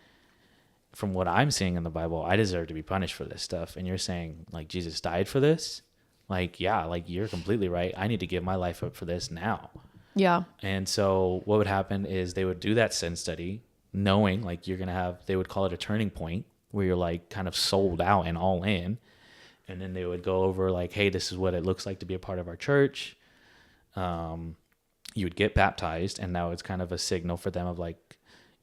from what I'm seeing in the Bible, I deserve to be punished for this stuff. And you're saying like Jesus died for this? Like, yeah, like you're completely right. I need to give my life up for this now. Yeah. And so what would happen is they would do that sin study knowing like you're going to have, they would call it a turning point where you're like kind of sold out and all in. And then they would go over like, hey, this is what it looks like to be a part of our church. You would get baptized and now it's kind of a signal for them of like,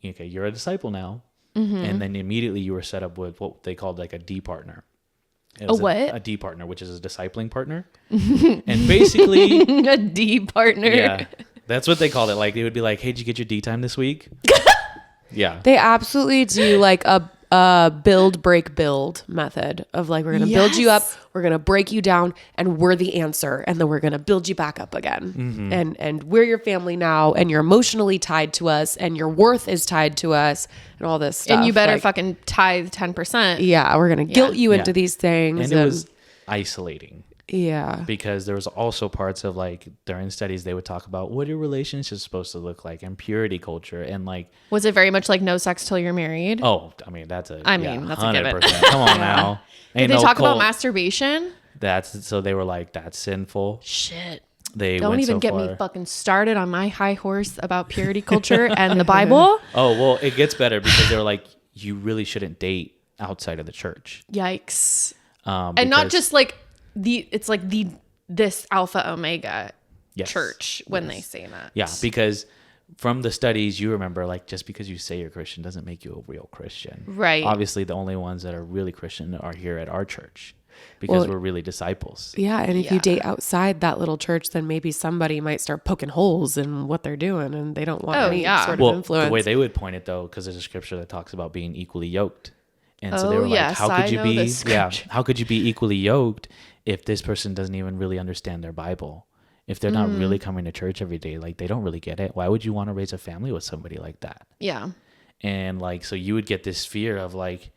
okay, you're a disciple now. And then immediately you were set up with what they called like a D partner. A what? A D partner, which is a discipling partner. And basically, A D partner. yeah, that's what they called it. Like they would be like, hey, did you get your D time this week? Yeah. They absolutely do like build, break, build method of like, we're going to build you up, we're going to break you down, and we're the answer. And then we're going to build you back up again. And we're your family now, and you're emotionally tied to us, and your worth is tied to us, and all this stuff. And you better fucking tithe 10%. Yeah, we're going to guilt you into these things. And it was isolating. Yeah. Because there was also parts of like during studies they would talk about what are relationships supposed to look like and purity culture and like was it very much like no sex till you're married? Oh, I mean that's a that's a given. Come on now. Did they talk about masturbation? So they were like that's sinful. Shit. They don't even get me fucking started on my high horse about purity culture and the Bible. Oh, well, it gets better because they were like you really shouldn't date outside of the church. Yikes. And not just like it's like this alpha omega church when they say that. Yeah, because from the studies you remember like just because you say you're Christian doesn't make you a real Christian. Right. Obviously the only ones that are really Christian are here at our church because we're really disciples. Yeah, and if you date outside that little church then maybe somebody might start poking holes in what they're doing and they don't want any sort of influence. The way they would point it though, because there's a scripture that talks about being equally yoked. And so they were like, how could you be how could you be equally yoked if this person doesn't even really understand their Bible? If they're not really coming to church every day, like they don't really get it. Why would you want to raise a family with somebody like that? Yeah. And like so you would get this fear of like,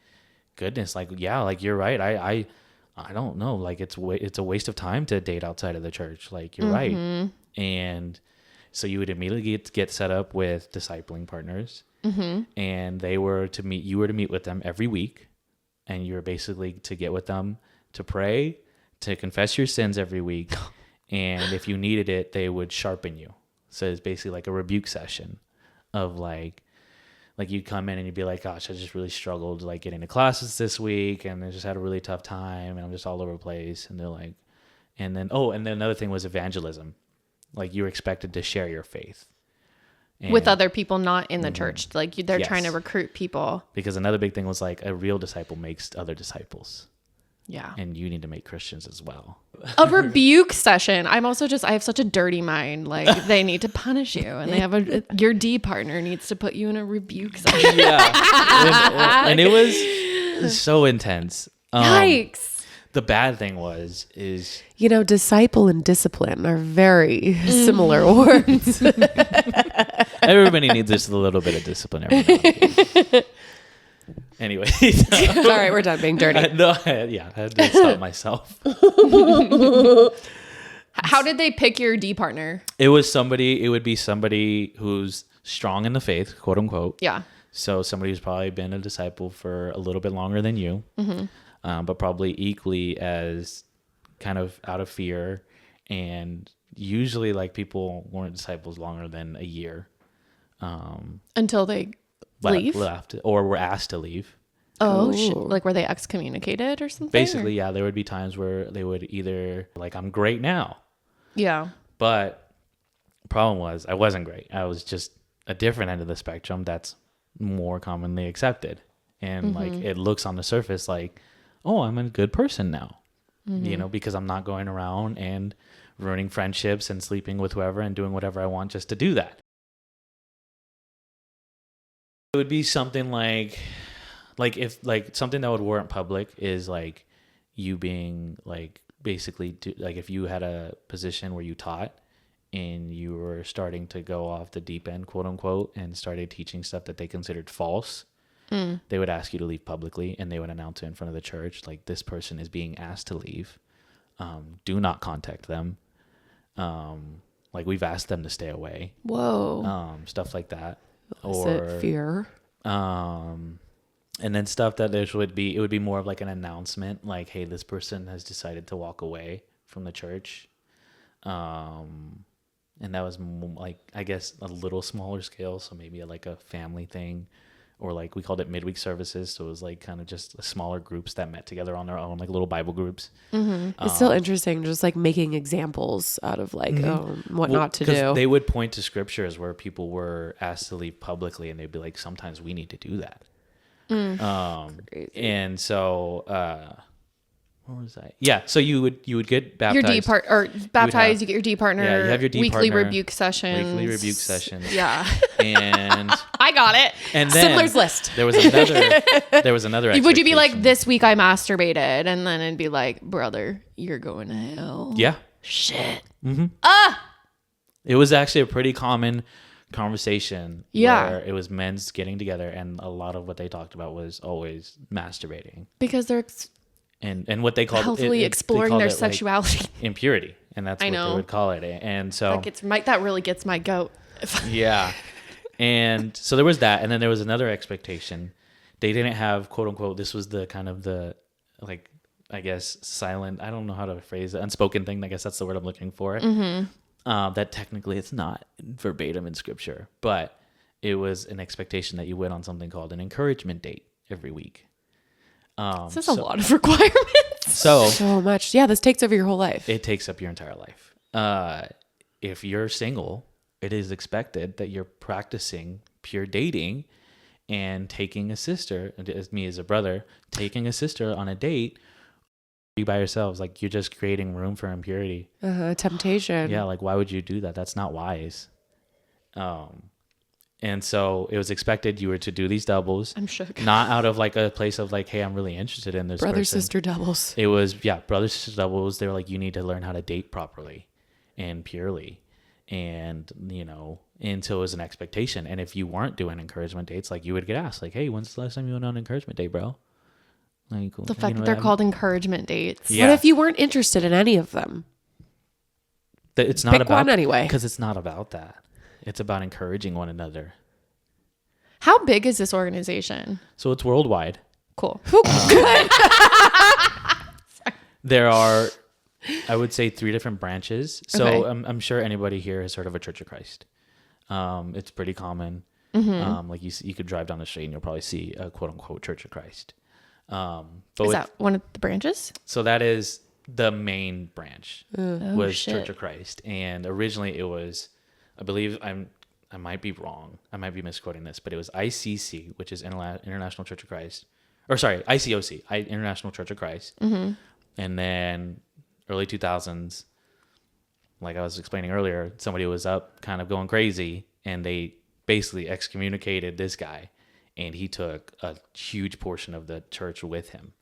goodness, like like you're right. I don't know, like it's a waste of time to date outside of the church. Like you're right. And so you would immediately get set up with discipling partners. And you were to meet with them every week, and you were basically to get with them to pray, to confess your sins every week, and if you needed it, they would sharpen you. So it's basically like a rebuke session of like you'd come in and you'd be like, gosh, I just really struggled like getting to classes this week, and I just had a really tough time, and I'm just all over the place. And they're like, and then another thing was evangelism, like you were expected to share your faith. With other people not in the church. Like they're trying to recruit people. Because another big thing was like a real disciple makes other disciples. Yeah. And you need to make Christians as well. A rebuke session. I have such a dirty mind. Like they need to punish you and they have your D partner needs to put you in a rebuke session. Yeah. and it was so intense. Yikes. The bad thing is disciple and discipline are very similar words. Everybody needs just a little bit of discipline every now and again. Anyway, all right, we're done being dirty. I had to stop myself. How did they pick your D partner? It would be somebody who's strong in the faith, quote unquote. Yeah. So somebody who's probably been a disciple for a little bit longer than you. But probably equally as kind of out of fear. And usually like people weren't disciples longer than a year. Until they left or were asked to leave. Oh, like were they excommunicated or something? Basically, yeah. There would be times where they would either like, I'm great now. Yeah. But the problem was I wasn't great. I was just a different end of the spectrum that's more commonly accepted. And like it looks on the surface like, oh, I'm a good person now, because I'm not going around and ruining friendships and sleeping with whoever and doing whatever I want just to do that. It would be something like if like something that would warrant public is like you being like basically like if you had a position where you taught and you were starting to go off the deep end, quote unquote, and started teaching stuff that they considered false. They would ask you to leave publicly, and they would announce it in front of the church, like this person is being asked to leave. Do not contact them. Like we've asked them to stay away. Whoa. Stuff like that. Is it fear? And then stuff that it would be more of like an announcement, like, hey, this person has decided to walk away from the church. And that was like, I guess, a little smaller scale, so maybe like a family thing. Or like we called it midweek services, so it was like kind of just smaller groups that met together on their own, like little Bible groups. It's still interesting, just like making examples out of like what not to do. They would point to scriptures where people were asked to leave publicly, and they'd be like, "Sometimes we need to do that." And so, what was that? Yeah. So you would get Your baptized. baptized, you get your D partner. Yeah, you have your D weekly partner, rebuke sessions. Weekly rebuke sessions. Yeah. And I got it. and then Sibler's list. There was another. Would you be like, expectation. this week I masturbated, and then it'd be like, brother, you're going to hell. Yeah. Shit. It was actually a pretty common conversation. Yeah. Where it was men's getting together, and a lot of what they talked about was always masturbating. Because they're And what they called healthily exploring their sexuality. Like impurity, and that's what they would call it. And so that really gets my goat. yeah. And so there was that, and then there was another expectation. They didn't have, quote unquote, this was the kind of the, like, I guess, silent, I don't know how to phrase it, unspoken thing. I guess that's the word I'm looking for. That technically it's not verbatim in scripture, but it was an expectation that you went on something called an encouragement date every week. This is a lot of requirements. So much. Yeah, this takes over your whole life. It takes up your entire life. If you're single, it is expected that you're practicing pure dating and taking a sister, as me as a brother, taking a sister on a date by yourselves. Like, you're just creating room for impurity. Temptation. Yeah, like, why would you do that? That's not wise. And so it was expected you were to do these doubles. I'm shook. Not out of like a place of like, hey, I'm really interested in this Brother person. sister doubles. It was, brother sister doubles. They were like, you need to learn how to date properly and purely. And, until it was an expectation. And if you weren't doing encouragement dates, like, you would get asked, like, hey, when's the last time you went on an encouragement date, bro? Like, The fact that they're called encouragement dates. Yeah. What if you weren't interested in any of them? It's not Pick about one anyway. Because it's not about that. It's about encouraging one another. How big is this organization? So it's worldwide. Cool. There are, I would say, 3 different branches. So Okay. I'm sure anybody here has heard of a Church of Christ. It's pretty common. Like you could drive down the street and you'll probably see a quote unquote Church of Christ. Is that one of the branches? So that is the main branch was shit. Church of Christ. And originally it was, I believe I might be wrong. I might be misquoting this, but it was ICC, which is International Church of Christ. Or sorry, ICOC, International Church of Christ. And then early 2000s, like I was explaining earlier, somebody was up kind of going crazy, and they basically excommunicated this guy, and he took a huge portion of the church with him.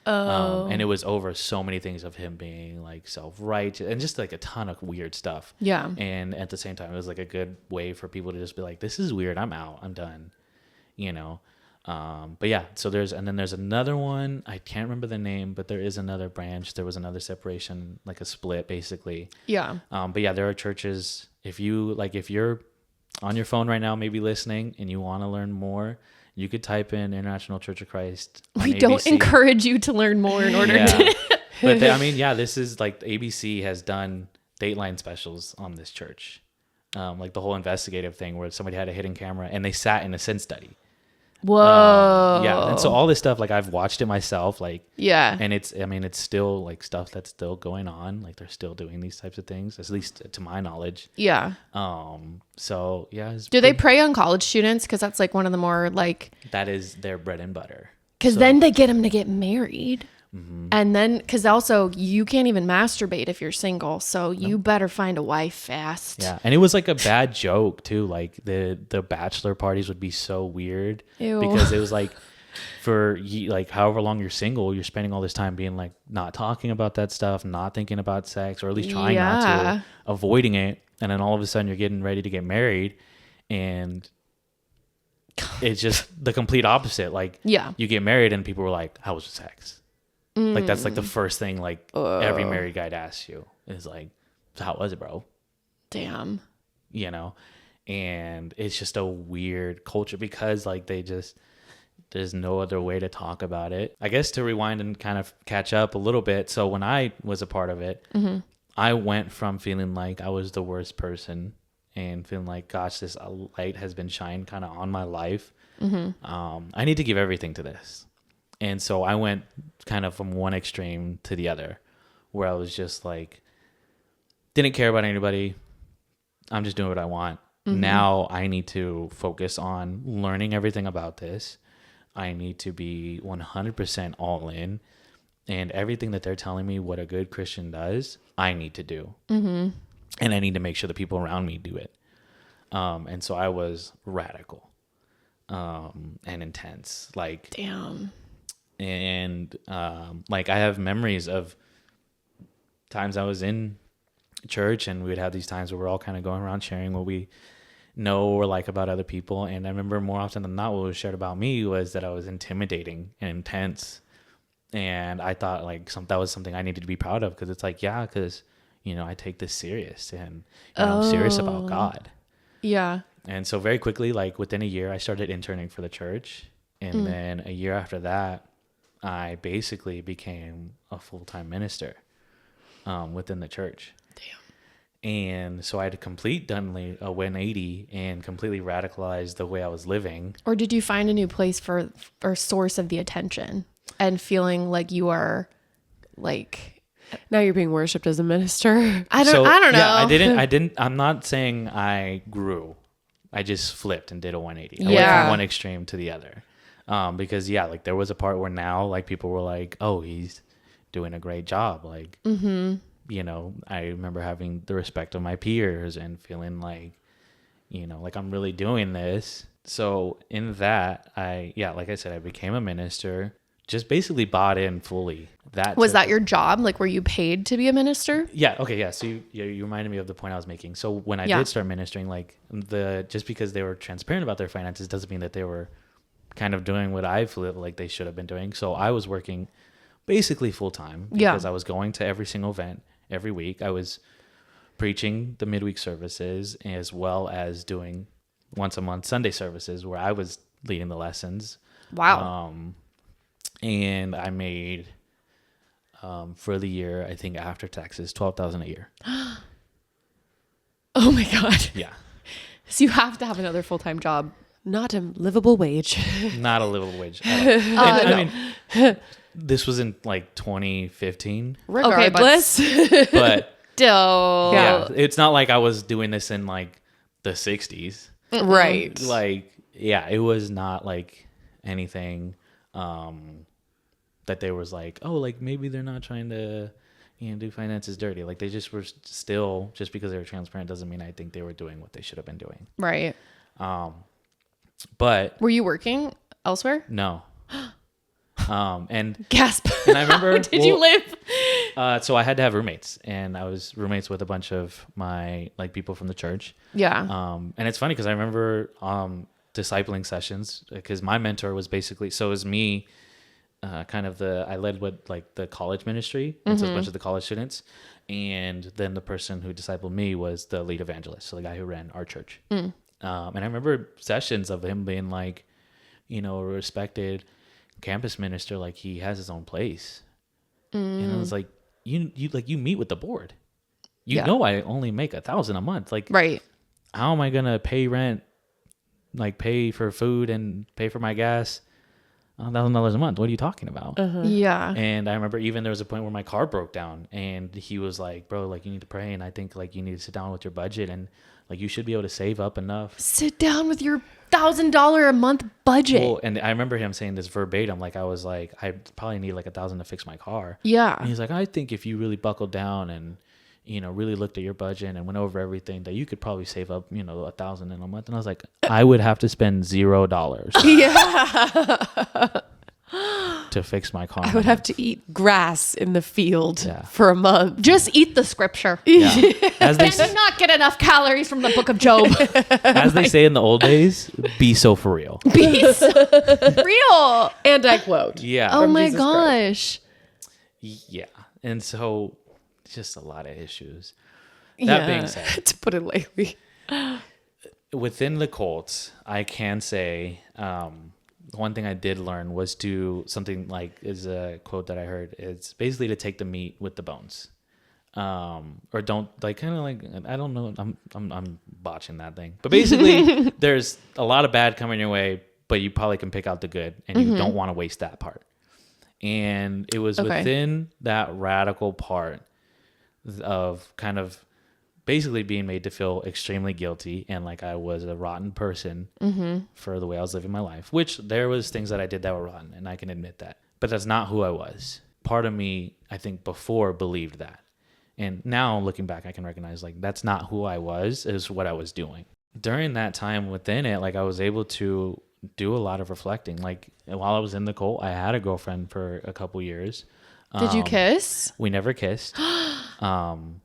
And it was over so many things of him being like self-righteous and just like a ton of weird stuff. Yeah. And at the same time, it was like a good way for people to just be like, this is weird. I'm out. I'm done. But yeah, so there's another one. I can't remember the name, but there is another branch. There was another separation, like a split basically. Yeah. But yeah, there are churches. If you're on your phone right now, maybe listening, and you want to learn more, you could type in International Church of Christ. We don't encourage you to learn more in order to. But this is like ABC has done Dateline specials on this church. Like the whole investigative thing where somebody had a hidden camera and they sat in a sin study. Whoa. Yeah. And so all this stuff, like I've watched it myself, like, Yeah. and it's still like stuff that's still going on. Like they're still doing these types of things, at least to my knowledge. Yeah. So yeah. Do they prey on college students? Because that's like one of the more like. That is their bread and butter. Because then they get them to get married. And then, because also you can't even masturbate if you're single. So you better find a wife fast. Yeah. And it was like a bad joke too. Like the bachelor parties would be so weird. Ew. Because it was like for like however long you're single, you're spending all this time being like not talking about that stuff, not thinking about sex, or at least trying not to, avoiding it. And then all of a sudden you're getting ready to get married and it's just the complete opposite. Like you get married and people were like, how was the sex? Like that's like the first thing like every married guy asks you is like, so how was it, bro? Damn. And it's just a weird culture because like there's no other way to talk about it. I guess to rewind and kind of catch up a little bit. So when I was a part of it, I went from feeling like I was the worst person and feeling like, gosh, this light has been shined kind of on my life. I need to give everything to this. And so I went kind of from one extreme to the other where I was just like, didn't care about anybody. I'm just doing what I want. Now I need to focus on learning everything about this. I need to be 100% all in. And everything that they're telling me what a good Christian does, I need to do. Mm-hmm. And I need to make sure the people around me do it. And so I was radical and intense. Like, Damn. And like, I have memories of times I was in church and we would have these times where we're all kind of going around sharing what we know or like about other people. And I remember more often than not, what was shared about me was that I was intimidating and intense. And I thought like that was something I needed to be proud of, because it's like, yeah, because, you know, I take this serious and I'm serious about God. Yeah. And so very quickly, like within a year, I started interning for the church. And then a year after that, I basically became a full-time minister within the church. Damn. And so I had done a 180 and completely radicalized the way I was living. Or did you find a new place or source of the attention and feeling like you are like, now you're being worshipped as a minister? I don't know. Yeah, I'm not saying I grew. I just flipped and did a 180. I went from one extreme to the other. Because like there was a part where now like people were like, oh, he's doing a great job. Like, you know, I remember having the respect of my peers and feeling like, you know, like I'm really doing this. So in that, like I said, I became a minister, just basically bought in fully. Was that your job? Like, were you paid to be a minister? Yeah. Okay. Yeah. So you reminded me of the point I was making. So when I did start ministering, like just because they were transparent about their finances doesn't mean that they were kind of doing what I feel like they should have been doing. So I was working basically full time because I was going to every single event every week. I was preaching the midweek services as well as doing once a month Sunday services where I was leading the lessons. Wow. And I made for the year, I think after taxes, $12,000 a year. Oh my God. Yeah. So you have to have another full-time job. Not a livable wage. Not a livable wage. I mean, this was in like 2015. Regardless. Okay, but still. Yeah, it's not like I was doing this in like the 60s. Right. Like, yeah, it was not like anything that they was like, oh, like maybe they're not trying to, you know, do finances dirty. Like they just were still, just because they were transparent doesn't mean I think they were doing what they should have been doing. Right. But were you working elsewhere? No. And gasp. And I remember, how did you live? So I had to have roommates, and I was roommates with a bunch of my like people from the church. Yeah. And it's funny because I remember discipling sessions, because my mentor was basically, so it was me, I led with like the college ministry, and so a bunch of the college students, and then the person who discipled me was the lead evangelist, so the guy who ran our church. And I remember sessions of him being like, you know, a respected campus minister, like he has his own place. And I was like, you meet with the board. You know, I only make $1,000 a month. Like, right. How am I gonna pay rent, like pay for food and pay for my gas, $1,000 a month? What are you talking about? Yeah. And I remember even there was a point where my car broke down, and he was like, bro, like you need to pray, and I think like you need to sit down with your budget, and like you should be able to save up enough. Sit down with your $1,000 a month budget. Well, and I remember him saying this verbatim. Like I was like, I probably need like $1,000 to fix my car. Yeah. And he's like, I think if you really buckled down and, you know, really looked at your budget and went over everything, that you could probably save up, you know, $1,000 in a month. And I was like, I would have to spend $0. Yeah. To fix my car. I would have to eat grass in the field for a month. Just eat the scripture. Yeah. As they do not get enough calories from the book of Job. As they say in the old days, be so for real. Be so real. And I quote. Yeah. Oh my gosh. Yeah. And so just a lot of issues. That being said, to put it lightly, within the cults, I can say, one thing I did learn was to something like, is a quote that I heard. It's basically to take the meat with the bones, or don't, like, kind of like, I don't know. I'm botching that thing, but basically there's a lot of bad coming your way, but you probably can pick out the good, and you don't want to waste that part. And it was within that radical part of kind of basically being made to feel extremely guilty and like I was a rotten person for the way I was living my life, which there was things that I did that were rotten, and I can admit that, but that's not who I was. part of me, I think before believed that. And now looking back, I can recognize like that's not who I was, is what I was doing. During that time within it, like I was able to do a lot of reflecting. Like while I was in the cult, I had a girlfriend for a couple years. Did you kiss? We never kissed. And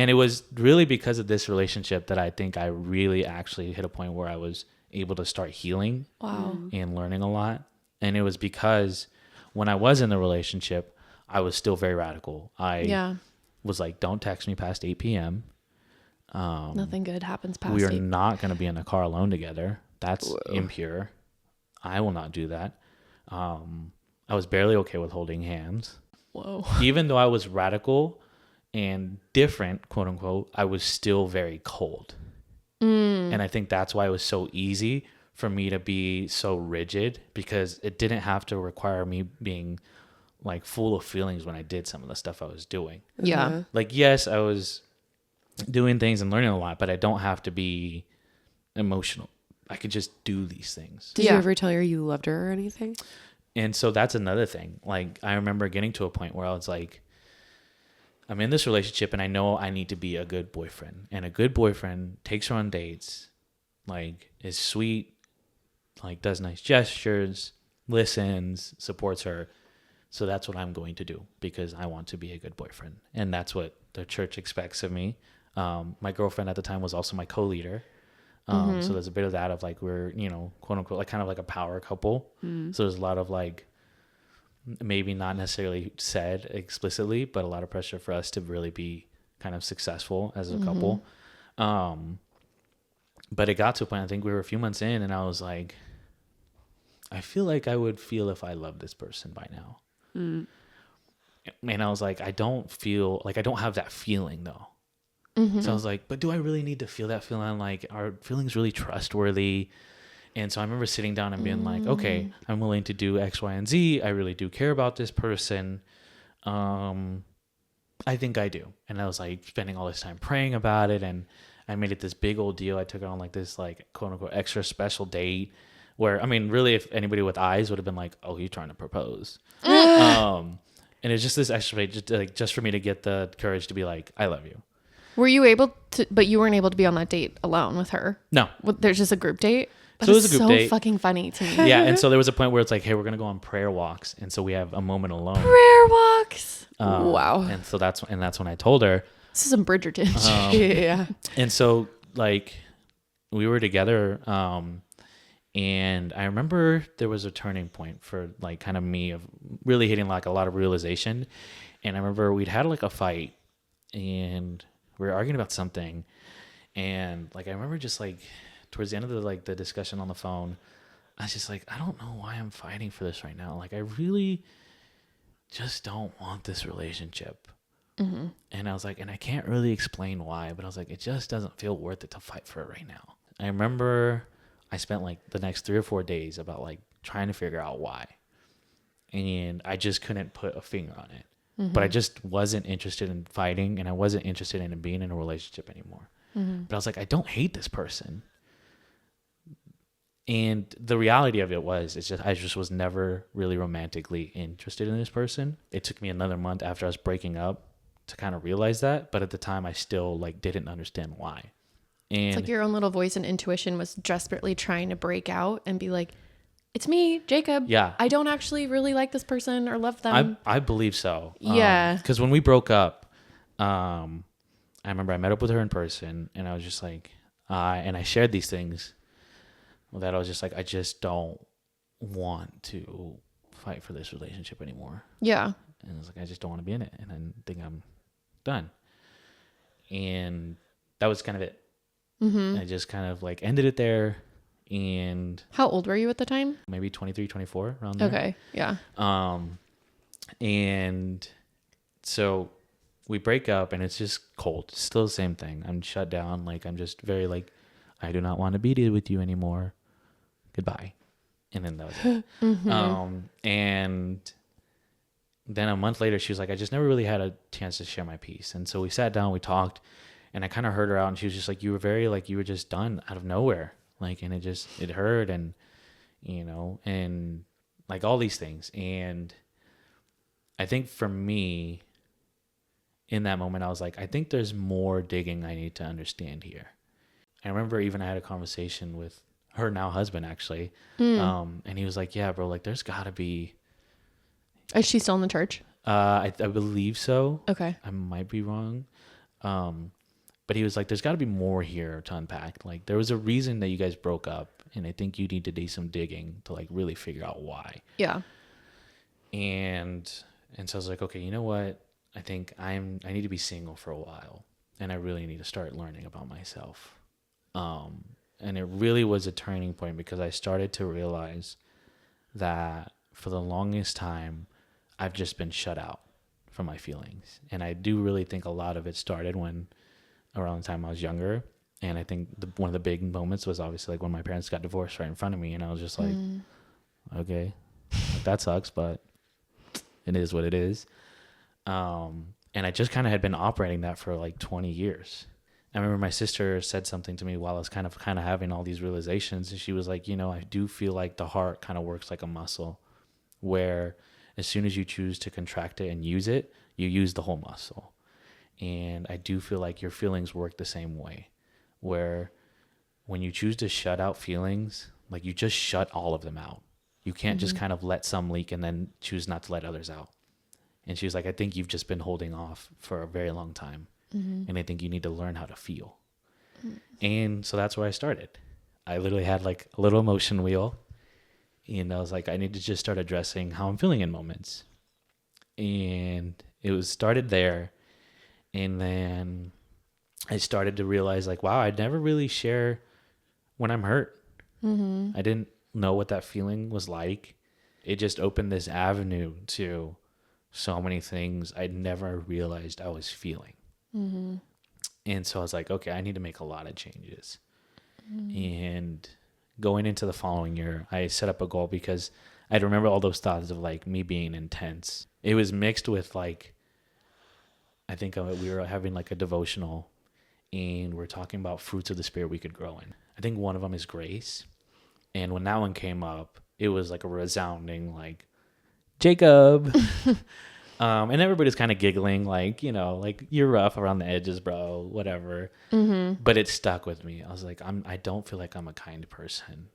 it was really because of this relationship that I think I really actually hit a point where I was able to start healing. Wow. And learning a lot. And it was because when I was in the relationship, I was still very radical. I was like, don't text me past 8 p.m. Nothing good happens past We are 8. not going to be in a car alone together. That's impure. I will not do that. I was barely okay with holding hands. Whoa. Even though I was radical and different, quote unquote, I was still very cold. And I think that's why it was so easy for me to be so rigid, because it didn't have to require me being like full of feelings when I did some of the stuff I was doing. Yeah. Like, yes, I was doing things and learning a lot, but I don't have to be emotional. I could just do these things. Did you ever tell her you loved her or anything? And so that's another thing. Like, I remember getting to a point where I was like, I'm in this relationship and I know I need to be a good boyfriend. And a good boyfriend takes her on dates, like is sweet, like does nice gestures, listens, supports her. So that's what I'm going to do because I want to be a good boyfriend. And that's what the church expects of me. My girlfriend at the time was also my co-leader. So there's a bit of that of like, we're, you know, quote unquote, like kind of like a power couple. So there's a lot of like, maybe not necessarily said explicitly, but a lot of pressure for us to really be kind of successful as a couple. But it got to a point, I think we were a few months in, and I was like, I feel like I would feel if I loved this person by now. And I was like, I don't feel like I don't have that feeling though. So I was like, but do I really need to feel that feeling? Like, are feelings really trustworthy? And so I remember sitting down and being like, okay, I'm willing to do X, Y, and Z. I really do care about this person. I think I do. And I was like spending all this time praying about it. And I made it this big old deal. I took it on like this, like, quote unquote, extra special date where, I mean, really, if anybody with eyes would have been like, oh, he's trying to propose. And it's just this extra, just for me to get the courage to be like, I love you. Were you able to, but you weren't able to be on that date alone with her? No. There's just a group date? That So it was a group so date. Fucking funny to me. Yeah. And so there was a point where it's like, hey, we're going to go on prayer walks. And so we have a moment alone. Prayer walks. Wow. And so that's when I told her. This is some Bridgerton. Yeah. And so like we were together. And I remember there was a turning point for like kind of me of really hitting like a lot of realization. And I remember we'd had like a fight and we were arguing about something. And like, I remember just like towards the end of the discussion on the phone, I was just like, I don't know why I'm fighting for this right now. Like, I really just don't want this relationship. And I was like, and I can't really explain why, but I was like, it just doesn't feel worth it to fight for it right now. I remember I spent like the next 3 or 4 days about like trying to figure out why. And I just couldn't put a finger on it. But I just wasn't interested in fighting, and I wasn't interested in being in a relationship anymore. But I was like, I don't hate this person. And the reality of it was, I just was never really romantically interested in this person. It took me another month after I was breaking up to kind of realize that. But at the time, I still like didn't understand why. And It's like your own little voice and intuition was desperately trying to break out and be like, it's me, Jacob. Yeah. I don't actually really like this person or love them. I believe so. Yeah. Because when we broke up, I remember I met up with her in person, and I was just like, and I shared these things that I was just like, I just don't want to fight for this relationship anymore. Yeah. And I was like, I just don't want to be in it, and I think I'm done. And that was kind of it. I just kind of like ended it there. And How old were you at the time? maybe 23, 24, around there. Okay. Yeah. And so we break up, and it's just cold. It's still the same thing. I'm shut down. Like, I'm just very like, I do not want to be with you anymore. Goodbye. And then that was it. And then a month later, she was like, I just never really had a chance to share my piece. And so we sat down, we talked, and I kind of heard her out, and she was just like, you were very like, you were just done out of nowhere. Like, and it hurt, and, you know, and like all these things. And I think for me, in that moment, I was like, I think there's more digging I need to understand here. I remember even I had a conversation with her now husband, actually. And he was like, yeah, bro, like there's gotta be, Is she still in the church? I believe so. Okay. I might be wrong. But he was like, there's gotta be more here to unpack. Like there was a reason that you guys broke up. And I think you need to do some digging to like really figure out why. Yeah. And so I was like, okay, you know what? I think I need to be single for a while, and I really need to start learning about myself. And it really was a turning point because I started to realize that for the longest time, I've just been shut out from my feelings. And I do really think a lot of it started around the time I was younger. And I think one of the big moments was obviously like when my parents got divorced right in front of me, and I was just like, okay, like, that sucks, but it is what it is. And I just kind of had been operating that for like 20 years. I remember my sister said something to me while I was kind of having all these realizations. And she was like, I do feel like the heart kind of works like a muscle where as soon as you choose to contract it and use it, you use the whole muscle. And I do feel like your feelings work the same way, where when you choose to shut out feelings, like you just shut all of them out. You can't just kind of let some leak and then choose not to let others out. And she was like, I think you've just been holding off for a very long time. And I think you need to learn how to feel. And so that's where I started. I literally had like a little emotion wheel. And I was like, I need to just start addressing how I'm feeling in moments. And it was started there. And then I started to realize like, wow, I never really share when I'm hurt. I didn't know what that feeling was like. It just opened this avenue to so many things I'd never realized I was feeling. And so I was like, okay, I need to make a lot of changes. And going into the following year, I set up a goal because I remember all those thoughts of like me being intense. It was mixed with like, I think we were having like a devotional and we're talking about fruits of the spirit we could grow in. I think one of them is grace. And when that one came up, it was like a resounding like, Jacob. And everybody's kind of giggling like, like you're rough around the edges, bro, whatever. But it stuck with me. I was like, I don't feel like I'm a kind person.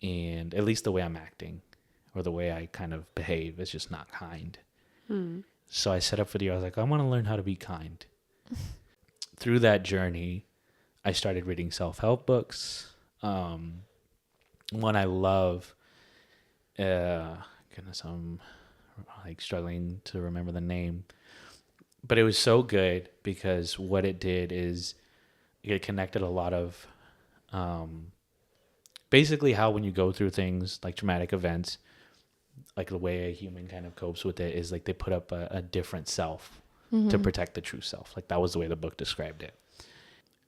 And at least the way I'm acting or the way I kind of behave is just not kind. So I set up for the year. I was like, I want to learn how to be kind. Through that journey, I started reading self-help books. One I love, goodness, I'm like struggling to remember the name, but it was so good because what it did is it connected a lot of basically how when you go through things like traumatic events, like the way a human kind of copes with it is like they put up a different self to protect the true self. Like that was the way the book described it.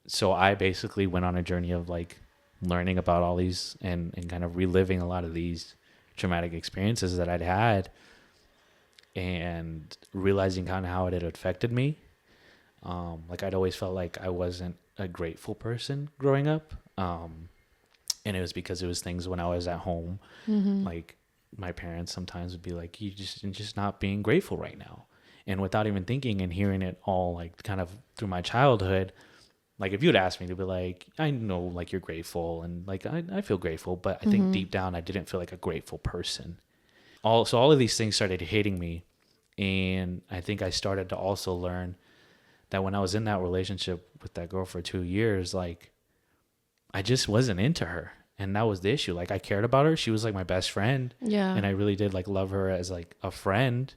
So I basically went on a journey of like learning about all these and kind of reliving a lot of these traumatic experiences that I'd had and realizing kind of how it had affected me. Like I'd always felt like I wasn't a grateful person growing up. And it was because it was things when I was at home, like my parents sometimes would be like, you're just not being grateful right now. And without even thinking and hearing it all, like kind of through my childhood, like if you would ask me to be like, I know like you're grateful and like, I feel grateful, but I think deep down, I didn't feel like a grateful person. So all of these things started hitting me. And I think I started to also learn that when I was in that relationship with that girl for 2 years, like I just wasn't into her. And that was the issue. Like I cared about her. She was like my best friend. Yeah. And I really did like love her as like a friend,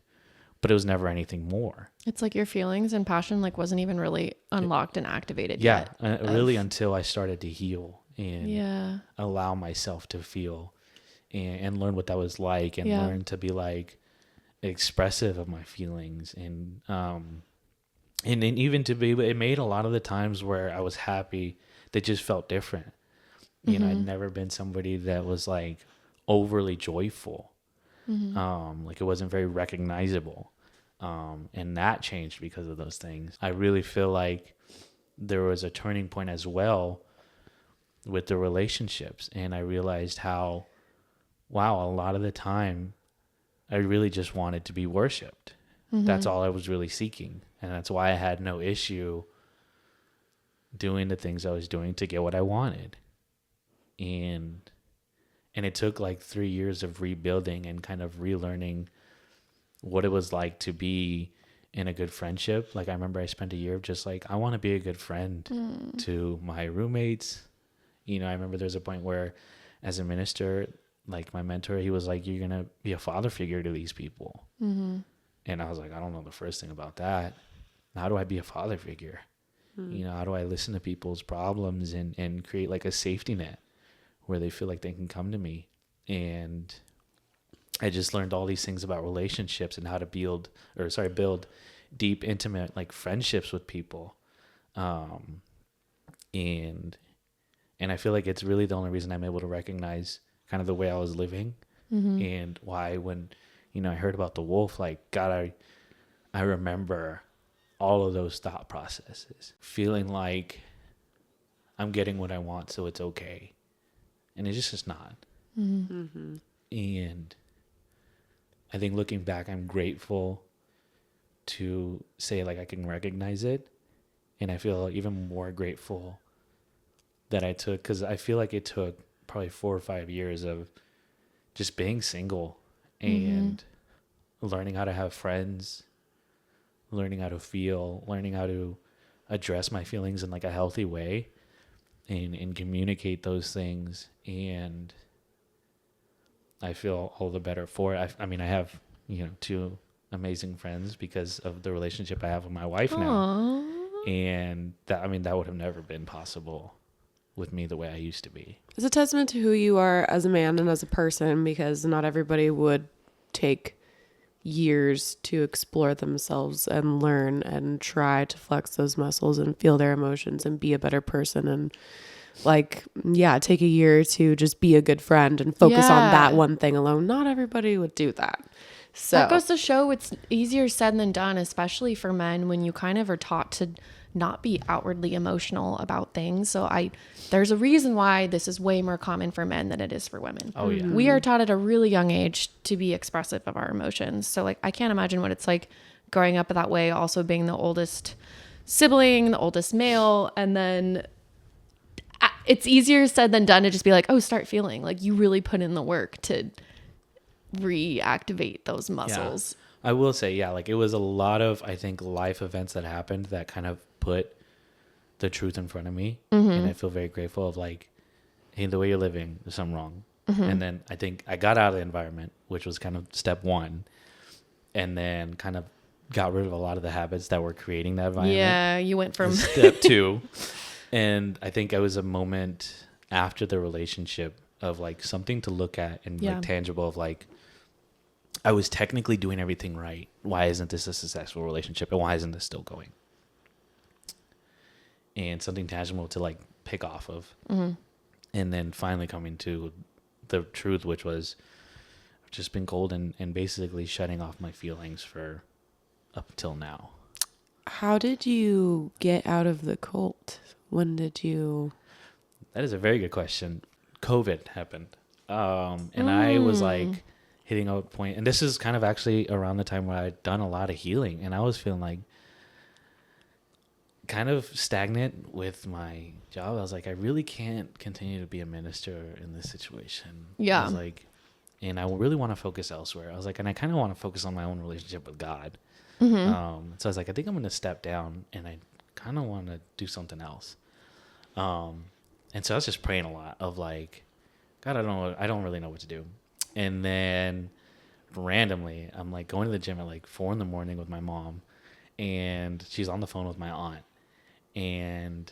but it was never anything more. It's like your feelings and passion like wasn't even really unlocked and activated yet. Really until I started to heal and allow myself to feel and learn what that was like and learn to be like expressive of my feelings and then even to be, it made a lot of the times where I was happy, they just felt different. You know, I'd never been somebody that was like overly joyful. Like it wasn't very recognizable. And that changed because of those things. I really feel like there was a turning point as well with the relationships. And I realized how, wow, a lot of the time I really just wanted to be worshiped. That's all I was really seeking. And that's why I had no issue doing the things I was doing to get what I wanted. And it took like 3 years of rebuilding and kind of relearning what it was like to be in a good friendship. Like I remember I spent a year of just like, I want to be a good friend to my roommates. You know, I remember there's a point where as a minister, like my mentor, he was like, you're going to be a father figure to these people. And I was like, I don't know the first thing about that. How do I be a father figure? You know, how do I listen to people's problems and create like a safety net where they feel like they can come to me? And I just learned all these things about relationships and how to build deep, intimate like friendships with people. And I feel like it's really the only reason I'm able to recognize kind of the way I was living and why when, you know, I heard about the wolf, like, God, I remember all of those thought processes, feeling like I'm getting what I want, so it's okay. And it's just not. And I think looking back, I'm grateful to say like I can recognize it. And I feel even more grateful that I took, because I feel like it took probably 4 or 5 years of just being single and learning how to have friends, learning how to feel, learning how to address my feelings in like a healthy way and communicate those things. And I feel all the better for it. I mean, I have, you know, 2 amazing friends because of the relationship I have with my wife now. And that, I mean, that would have never been possible with me the way I used to be. It's a testament to who you are as a man and as a person, because not everybody would take years to explore themselves and learn and try to flex those muscles and feel their emotions and be a better person. And like, yeah, take a year to just be a good friend and focus on that one thing alone. Not everybody would do that. So that goes to show it's easier said than done, especially for men, when you kind of are taught to not be outwardly emotional about things. So there's a reason why this is way more common for men than it is for women. Oh yeah. We are taught at a really young age to be expressive of our emotions. So like, I can't imagine what it's like growing up that way, also being the oldest sibling, the oldest male. And then it's easier said than done to just be like, oh, start feeling. Like you really put in the work to reactivate those muscles. Yeah. I will say, yeah, like it was a lot of, I think, life events that happened that kind of put the truth in front of me. And I feel very grateful of like, hey, the way you're living, there's something wrong. And then I think I got out of the environment, which was kind of step 1, and then kind of got rid of a lot of the habits that were creating that environment. Yeah, you went from step 2. And I think it was a moment after the relationship of like something to look at and like tangible of like, I was technically doing everything right. Why isn't this a successful relationship? And why isn't this still going? And something tangible to like pick off of. And then finally coming to the truth, which was I've just been cold and basically shutting off my feelings for up till now. how did you get out of the cult? When did you? That is a very good question. COVID happened. And I was like hitting a point, and this is kind of actually around the time where I'd done a lot of healing, and I was feeling like kind of stagnant with my job. I was like, I really can't continue to be a minister in this situation. Yeah. I was like, and I really want to focus elsewhere. I was like, and I kind of want to focus on my own relationship with God. So I was like, I think I'm going to step down, and I kind of want to do something else. And so I was just praying a lot of like, God, I don't really know what to do. And then randomly, I'm like going to the gym at like 4 a.m. with my mom, and she's on the phone with my aunt, and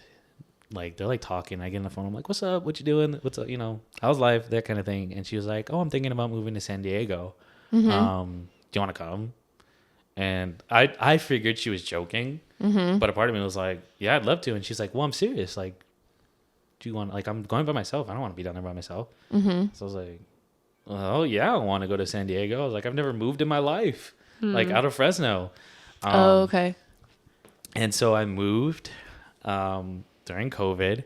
like they're like talking. I get on the phone. I'm like, "What's up? What you doing? What's up? You know, how's life? That kind of thing." And she was like, "Oh, I'm thinking about moving to San Diego. Do you want to come?" And I figured she was joking, but a part of me was like, "Yeah, I'd love to." And she's like, "Well, I'm serious. Like, do you want? Like, I'm going by myself. I don't want to be down there by myself." So I was like, "Oh yeah, I want to go to San Diego." I was like, "I've never moved in my life, like out of Fresno." okay. And so I moved during COVID,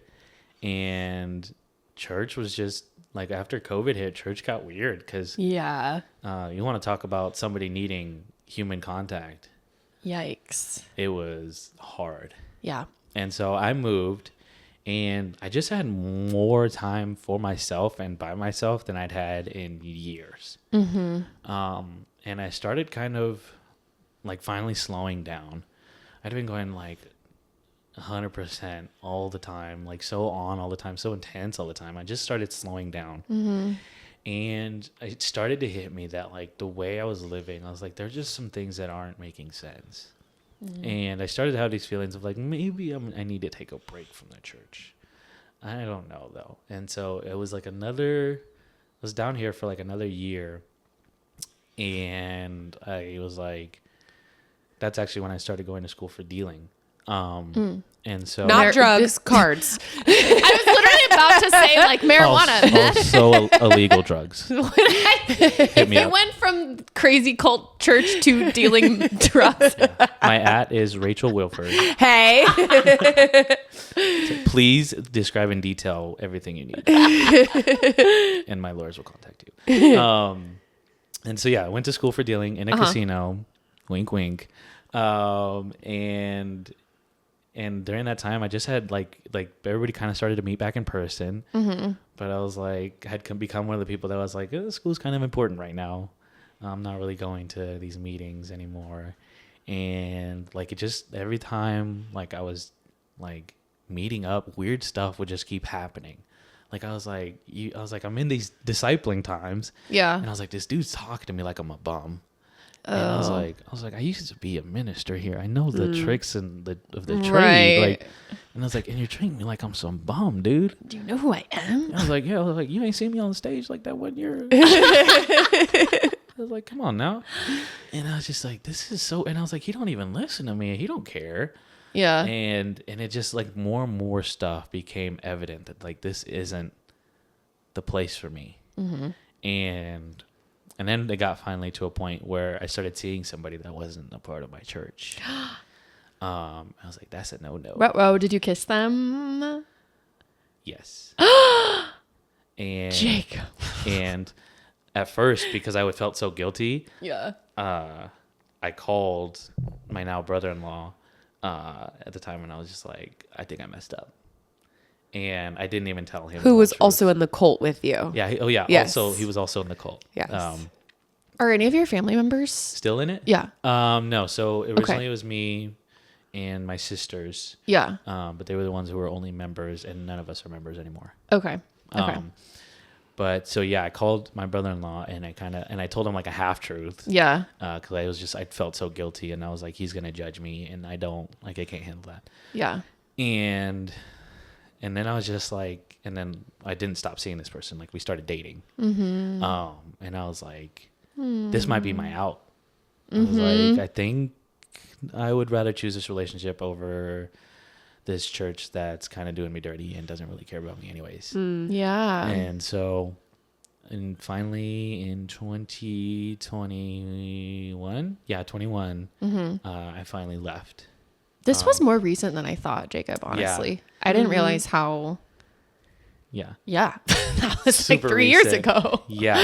and church was just like after COVID hit, church got weird because Yeah. you want to talk about somebody needing human contact. Yikes. It was hard. Yeah. And so I moved, and I just had more time for myself and by myself than I'd had in years. And I started kind of like finally slowing down. I'd been going like 100% all the time, like so on all the time, so intense all the time. I just started slowing down. And it started to hit me that like the way I was living, I was like, there's just some things that aren't making sense. And I started to have these feelings of like, maybe I need to take a break from the church. I don't know though. And so it was like I was down here for like another year. And I was like, that's actually when I started going to school for dealing. And so Not drugs, cards. I was literally about to say like marijuana. Also illegal drugs. Hit me It up. went from crazy cult church to dealing drugs. My @ is Rachel Wilford. Hey. Please describe in detail everything you need, and my lawyers will contact you. And so yeah, I went to school for dealing in a casino. Wink, wink. And during that time, I just had like everybody kind of started to meet back in person. But I was like, become one of the people that was like, oh, school's kind of important right now. I'm not really going to these meetings anymore. And like, it just, every time like I was like meeting up, weird stuff would just keep happening. Like, I was like, I'm in these discipling times. Yeah. And I was like, this dude's talking to me like I'm a bum. And I was like, I used to be a minister here. I know the tricks of the trade. Right. Like, and I was like, and you're treating me like I'm some bum, dude. Do you know who I am? And I was like, yeah. I was like, you ain't seen me on stage like that one year. I was like, come on now. And I was just like, this is so. And I was like, he don't even listen to me. He don't care. Yeah. And it just like more and more stuff became evident that like this isn't the place for me. And then it got finally to a point where I started seeing somebody that wasn't a part of my church. I was like, that's a no-no. Ruh-roh, did you kiss them? Yes. And Jake. And at first, because I felt so guilty, Yeah. I called my now brother-in-law at the time, and I was just like, I think I messed up. And I didn't even tell him. Who was also in the cult with you. Yeah. Yes. Also, he was also in the cult. Yes. Are any of your family members Still in it? Yeah. No. So originally it was me and my sisters. Yeah. But they were the ones who were only members, and none of us are members anymore. Okay. But so yeah, I called my brother-in-law, and I told him like a half truth. Yeah. Because I felt so guilty, and I was like, he's gonna judge me, and I can't handle that. Yeah. And then I was just like, and then I didn't stop seeing this person. Like, we started dating. And I was like, this might be my out. I was like, I think I would rather choose this relationship over this church that's kind of doing me dirty and doesn't really care about me anyways. Yeah. And so, and finally in 2021, I finally left. This was more recent than I thought, Jacob, honestly. Yeah. I didn't realize how... Yeah. That was Super like 3 years recent. ago. Yeah.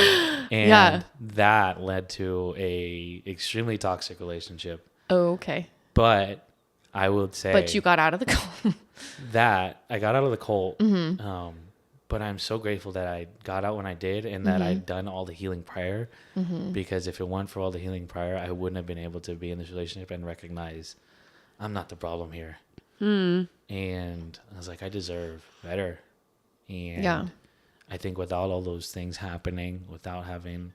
And Yeah. that led to a extremely toxic relationship. Oh, okay. But I would say... But you got out of the cult. that I got out of the cult. But I'm so grateful that I got out when I did, and that I'd done all the healing prior. Because if it weren't for all the healing prior, I wouldn't have been able to be in this relationship and recognize I'm not the problem here. And I was like, I deserve better. And I think without all those things happening, without having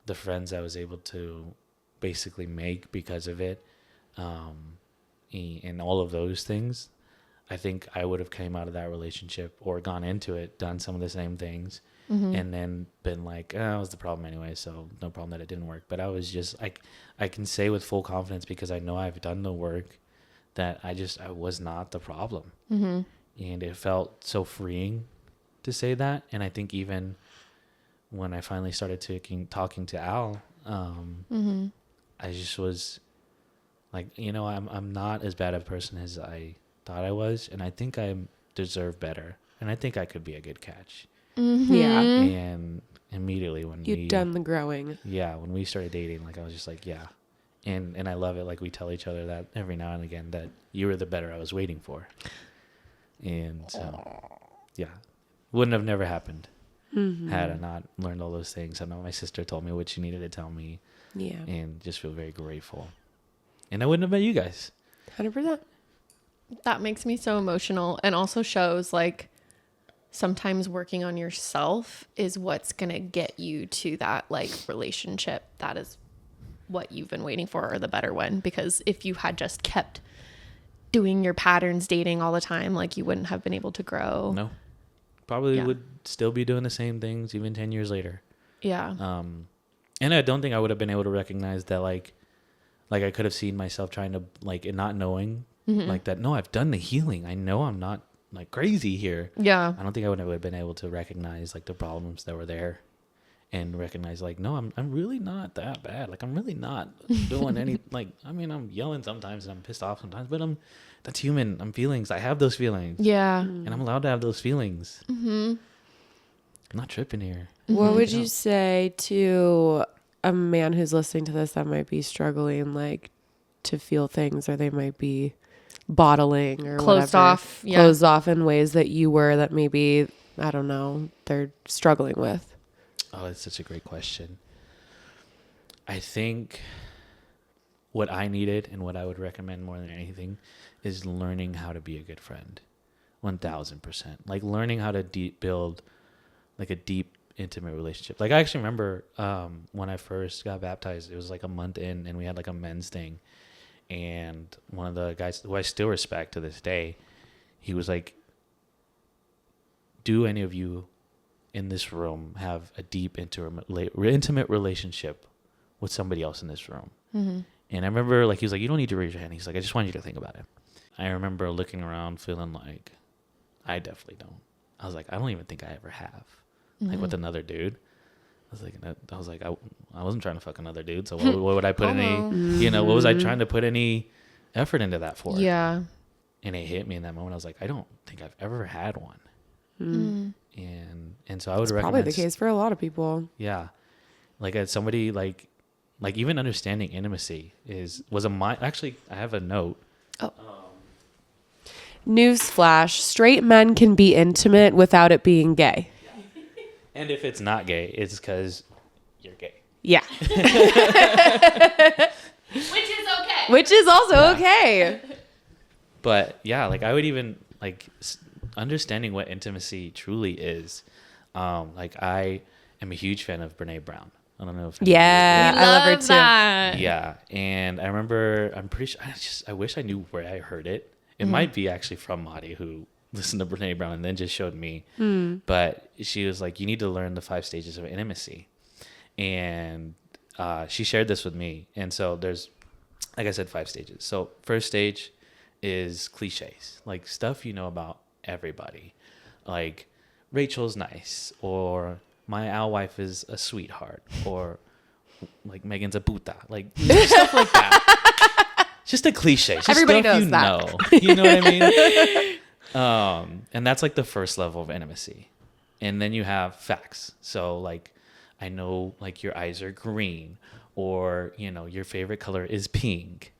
the friends I was able to basically make because of it, and all of those things, I think I would have came out of that relationship or gone into it, done some of the same things, and then been like, oh, that was the problem anyway, so no problem that it didn't work. But I was just, I can say with full confidence, because I know I've done the work, that I was not the problem. And it felt so freeing to say that. And I think even when I finally started talking to Al, I just was like, I'm not as bad a person as I thought I was, and I think I deserve better, and I think I could be a good catch. Yeah. And immediately when You'd done the growing. when we started dating, like I was just like, yeah. And I love it. Like we tell each other that every now and again, that you were the better I was waiting for. And yeah, wouldn't have never happened had I not learned all those things. I know my sister told me what she needed to tell me. Yeah. And just feel very grateful. And I wouldn't have met you guys. 100%. That makes me so emotional, and also shows like sometimes working on yourself is what's going to get you to that like relationship that is what you've been waiting for, or the better one. Because if you had just kept doing your patterns dating all the time, like you wouldn't have been able to grow. No. Probably Yeah. would still be doing the same things even 10 years later. Yeah. And I don't think I would have been able to recognize that like I could have seen myself trying to like and not knowing like that. No, I've done the healing. I know I'm not like crazy here. Yeah. I don't think I would have been able to recognize like the problems that were there and recognize like, no, I'm really not that bad. Like I'm really not doing any, like, I mean, I'm yelling sometimes and I'm pissed off sometimes, but that's human. I'm feelings. I have those feelings. Yeah. And I'm allowed to have those feelings. I'm not tripping here. What would you say to a man who's listening to this that might be struggling, like, to feel things, or they might be bottling or Closed whatever, off. Yeah. closed off in ways that you were, that maybe, I don't know, they're struggling with? Oh, that's such a great question. I think what I needed and what I would recommend more than anything is learning how to be a good friend. 1000%. Like learning how to build like a deep, intimate relationship. Like I actually remember when I first got baptized, it was like a month in and we had like a men's thing. And one of the guys who I still respect to this day, he was like, do any of you in this room have a deep, intimate relationship with somebody else in this room? And I remember like, he was like, you don't need to raise your hand. He's like, I just want you to think about it. I remember looking around feeling like, I definitely don't. I was like, I don't even think I ever have. Like with another dude. I was like, I wasn't trying to fuck another dude. So what would I put what was I trying to put any effort into that for? Yeah. And it hit me in that moment. I was like, I don't think I've ever had one. And so I would recommend. Probably the case for a lot of people. Yeah. Like as somebody like even understanding intimacy actually I have a note. Newsflash: straight men can be intimate without it being gay. And if it's not gay, it's because you're gay. Yeah. Which is okay. Which is also okay. But yeah, like I would even like understanding what intimacy truly is. Like I am a huge fan of Brene Brown. I don't know if Yeah, I love her too. That. Yeah, and I remember I'm pretty sure I wish I knew where I heard it. It might be actually from Madi, who listened to Brene Brown and then just showed me. But she was like, you need to learn the 5 stages of intimacy. And she shared this with me. And so there's, like I said, 5 stages. So first stage is cliches, like stuff you know about everybody. Like Rachel's nice, or my owl wife is a sweetheart, or like Megan's a puta. Like stuff like that. Just a cliche. Just Everybody stuff knows you that. know. You know what I mean? And that's like the first level of intimacy. And then you have facts. So like, I know like your eyes are green, or, you know, your favorite color is pink.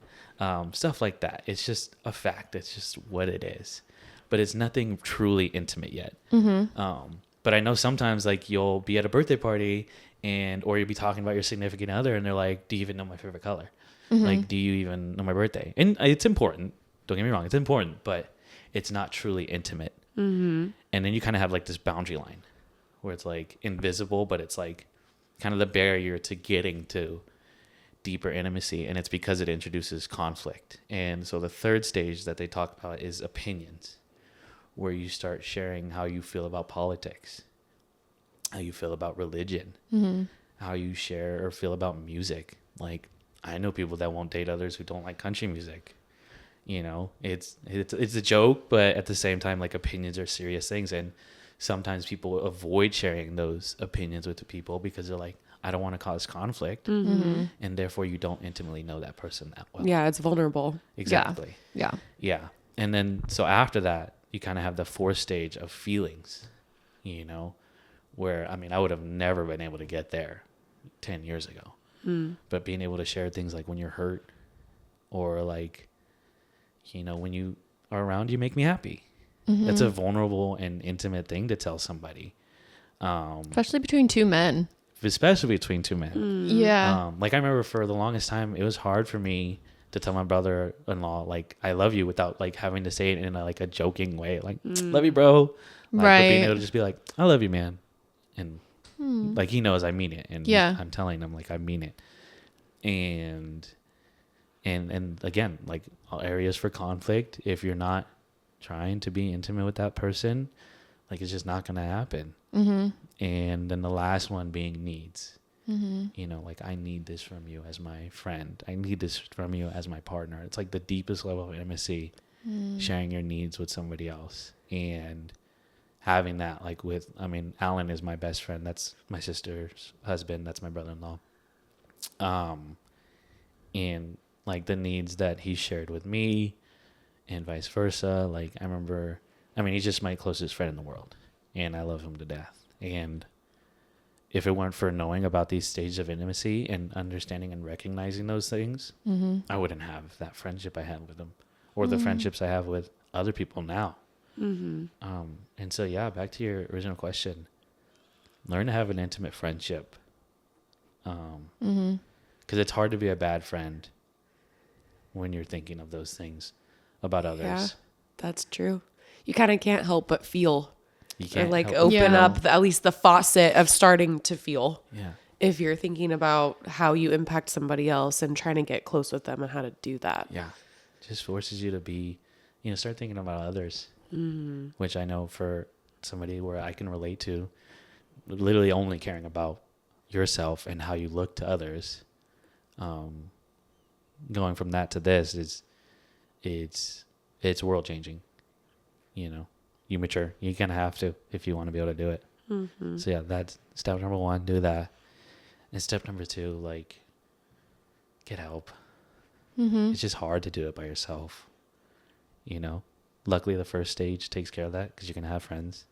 Stuff like that. It's just a fact. It's just what it is. But it's nothing truly intimate yet. But I know sometimes like you'll be at a birthday party or you'll be talking about your significant other and they're like, do you even know my favorite color? Like, do you even know my birthday? And it's important. Don't get me wrong. It's important, but it's not truly intimate. And then you kind of have like this boundary line where it's like invisible, but it's like kind of the barrier to getting to deeper intimacy. And it's because it introduces conflict. And so the third stage that they talk about is opinions, where you start sharing how you feel about politics, how you feel about religion, how you share or feel about music. Like, I know people that won't date others who don't like country music. You know, it's a joke, but at the same time, like opinions are serious things. And sometimes people avoid sharing those opinions with the people because they're like, I don't want to cause conflict. And therefore you don't intimately know that person that well. Yeah, it's vulnerable. Exactly. Yeah. Yeah. And then, so after that, you kind of have the 4th stage of feelings, you know, where, I mean, I would have never been able to get there 10 years ago. But being able to share things like when you're hurt, or like, you know, when you are around, you make me happy. That's a vulnerable and intimate thing to tell somebody. Especially between two men. Especially between two men. Yeah. Like I remember for the longest time, it was hard for me to tell my brother-in-law, like, I love you, without like having to say it in a joking way. Like, love you, bro. Like, Right. But being able to just be like, I love you, man. And like, he knows I mean it. And I'm telling him like, I mean it. And again, like, all areas for conflict, if you're not trying to be intimate with that person, like, it's just not going to happen. And then the last one being needs. You know, like, I need this from you as my friend. I need this from you as my partner. It's like the deepest level of intimacy, sharing your needs with somebody else. And having that, like, with, I mean, Alan is my best friend. That's my sister's husband. That's my brother-in-law. And like the needs that he shared with me and vice versa. Like, I remember, I mean, he's just my closest friend in the world, and I love him to death. And if it weren't for knowing about these stages of intimacy and understanding and recognizing those things, I wouldn't have that friendship I had with him, or the friendships I have with other people now. And so, yeah, back to your original question, learn to have an intimate friendship. Because it's hard to be a bad friend when you're thinking of those things about others. Yeah, that's true. You kind of can't help but feel. You can't or like help open Yeah. up at least the faucet of starting to feel. Yeah. If you're thinking about how you impact somebody else and trying to get close with them and how to do that. Yeah. Just forces you to be, you know, start thinking about others, which I know for somebody where I can relate to, literally only caring about yourself and how you look to others. Going from that to this is, it's world changing. You know, you mature. You kind of have to if you want to be able to do it. So yeah, that's step number 1. Do that. And step number 2, like, get help. It's just hard to do it by yourself. You know, luckily the first stage takes care of that because you can have friends.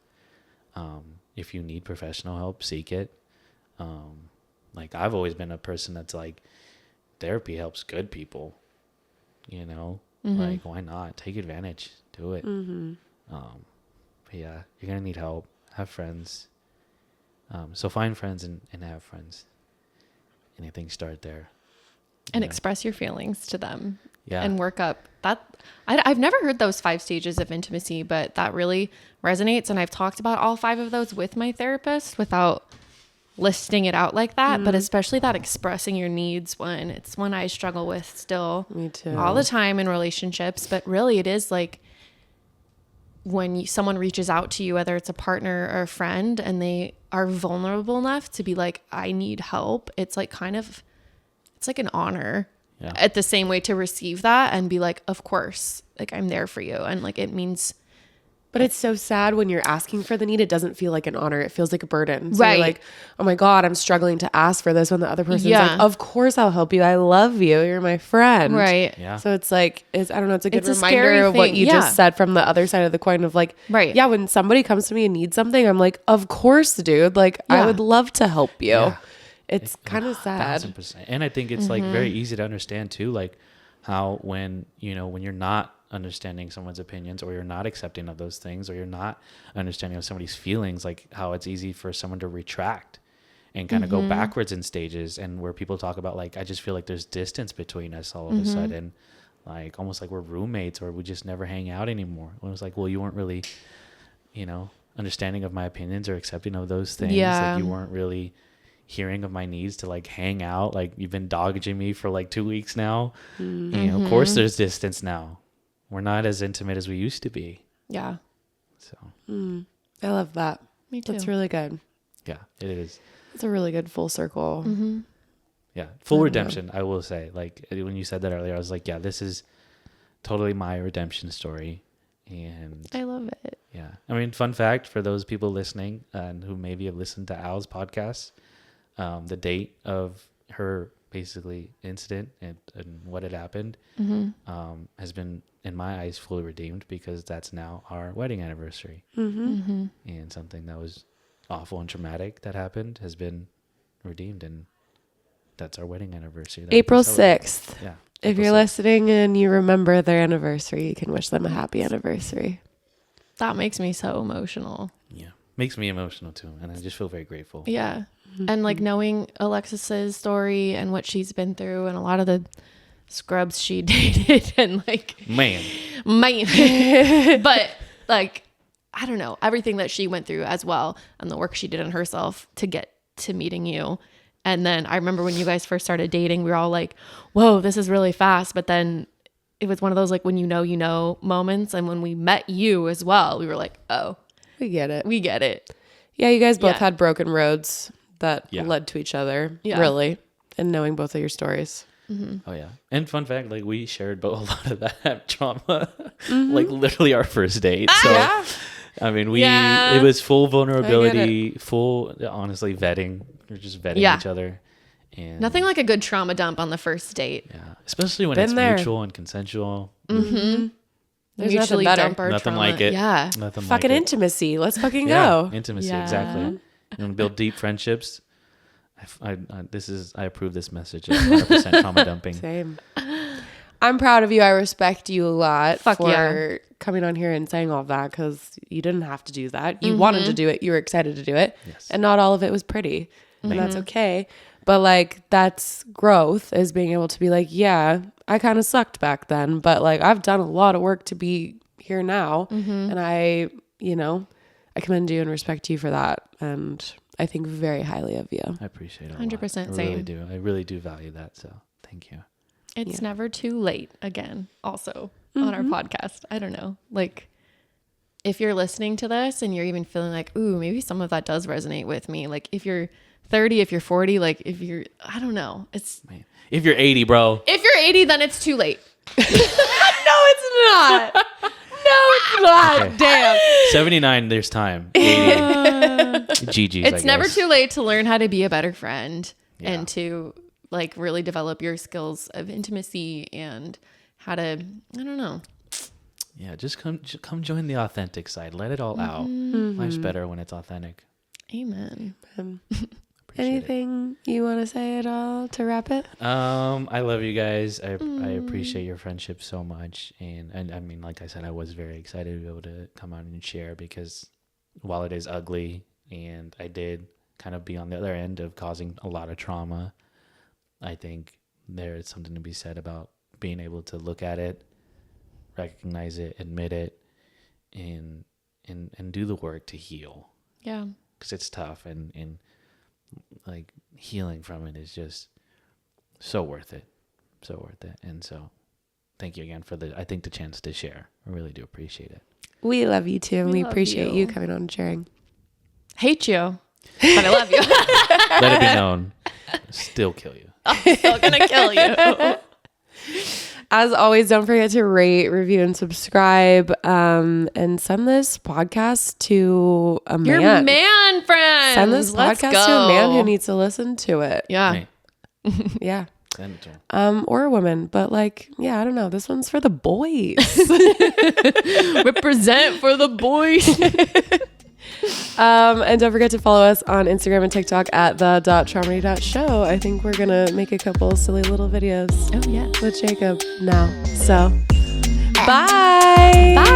If you need professional help, seek it. Like, I've always been a person that's like, therapy helps good people, you know, like, why not take advantage, do it. But yeah, you're going to need help, have friends. So find friends and have friends. Anything, start there. And Yeah. express your feelings to them. Yeah. And work up that. I've never heard those 5 stages of intimacy, but that really resonates. And I've talked about all 5 of those with my therapist without listing it out like that. But especially that expressing your needs one, it's one I struggle with still. Me too. All the time in relationships. But really it is like when someone reaches out to you, whether it's a partner or a friend, and they are vulnerable enough to be like, I need help. It's like it's like an honor. Yeah. At the same way to receive that and be like, of course, like, I'm there for you. And like, it means. But it's so sad when you're asking for the need. It doesn't feel like an honor. It feels like a burden. So Right. you're like, oh my God, I'm struggling to ask for this, when the other person's Yeah. like, of course I'll help you. I love you. You're my friend. Right. Yeah. So it's like, I don't know. It's a good It's a scary reminder of what thing. you Yeah. just said from the other side of the coin of like, Right. yeah, when somebody comes to me and needs something, I'm like, of course, dude. Like, I Yeah. would love to help you. Yeah. It's kind of sad. 1,000%. And I think it's like very easy to understand too, like how when you're not understanding someone's opinions, or you're not accepting of those things, or you're not understanding of somebody's feelings, like how it's easy for someone to retract and kind of go backwards in stages, and where people talk about like, I just feel like there's distance between us all of a sudden, like almost like we're roommates, or we just never hang out anymore. When it was like, well, you weren't really, understanding of my opinions or accepting of those things. Yeah. Like, you weren't really hearing of my needs to like hang out. Like, you've been dodging me for like 2 weeks now. Of course there's distance now. We're not as intimate as we used to be. Yeah. So I love that. Me too. That's really good. yeah, it is. It's a really good full circle. Yeah. Full redemption, I will say. Like, when you said that earlier, I was like, yeah, this is totally my redemption story. And I love it. yeah, I mean, fun fact for those people listening and who maybe have listened to Al's podcast, the date of her basically incident and what had happened has been, in my eyes, fully redeemed, because that's now our wedding anniversary. And something that was awful and traumatic that happened has been redeemed, and that's our wedding anniversary. that we can April celebrate. 6th. Yeah. If April you're 6th. listening and you remember their anniversary, you can wish them a happy anniversary. That makes me so emotional. Yeah. Makes me emotional too. And I just feel very grateful. Yeah. And like knowing Alexis's story and what she's been through and a lot of the scrubs she dated and like Man. but like I don't know, everything that she went through as well and the work she did on herself to get to meeting you. And then I remember when you guys first started dating, we were all like, whoa, this is really fast. But then it was one of those like when you know moments. And when we met you as well, we were like, oh, We get it. we get it. Yeah, you guys both Yeah. had broken roads that Yeah. led to each other, Yeah. really, and knowing both of your stories. Oh yeah. And fun fact, like we shared a lot of that trauma, like literally our first date. So Yeah. I mean, Yeah. it was full vulnerability, full, honestly, vetting. We're just vetting Yeah. each other. And Nothing like a good trauma dump on the first date. yeah, especially when Been it's there. mutual and consensual. There's Mutually nothing better. dump our Nothing trauma. like it. Yeah. Nothing Fucking like it. intimacy. Let's fucking Yeah, go. intimacy, Yeah. exactly. And build deep friendships. I approve this message of 100% trauma dumping. Same. I'm proud of you. I respect you a lot Fuck for yeah. coming on here and saying all of that because you didn't have to do that. You wanted to do it. You were excited to do it. Yes. And not all of it was pretty. And that's okay. But like, that's growth, is being able to be like, yeah, I kind of sucked back then, but like, I've done a lot of work to be here now. And I commend you and respect you for that. And I think very highly of you. I appreciate it. 100% I same. really do. I really do value that. So thank you. It's never too late again, also on our podcast. I don't know. Like, if you're listening to this and you're even feeling like, ooh, maybe some of that does resonate with me. Like, if you're 30, if you're 40, like, if you're, I don't know. It's, Man. If you're 80, bro. if you're 80, then it's too late. No, it's not. No, it's not. Okay. Damn. 79, there's time. 80. GG's, It's never too late to learn how to be a better friend Yeah. and to, like, really develop your skills of intimacy and how to, I don't know. Yeah, just come join the authentic side. Let it all out. Life's better when it's authentic. Amen. Appreciate Anything you want to say at all to wrap it? it. I love you guys. I appreciate your friendship so much. And I mean, like I said, I was very excited to be able to come out and share because while it is ugly and I did kind of be on the other end of causing a lot of trauma, I think there is something to be said about being able to look at it, recognize it, admit it, and do the work to heal. Yeah. Because it's tough, and like healing from it is just so worth it. And so thank you again for the chance to share. I really do appreciate it. We love you too. And We we love appreciate you. you coming on and sharing. Hate you, but I love you. Let it be known, still kill you. I'm still gonna kill you. As always, don't forget to rate, review, and subscribe. And send this podcast to a Your man. man friends. Send this Let's podcast go. to a man who needs to listen to it. Yeah. Hey, Yeah. send it to him. Or a woman. But like, yeah, I don't know. This one's for the boys. Represent for the boys. And don't forget to follow us on Instagram and TikTok at the.traumedy.show. I think we're going to make a couple silly little videos Oh yeah. with Jacob now. So, bye. Bye.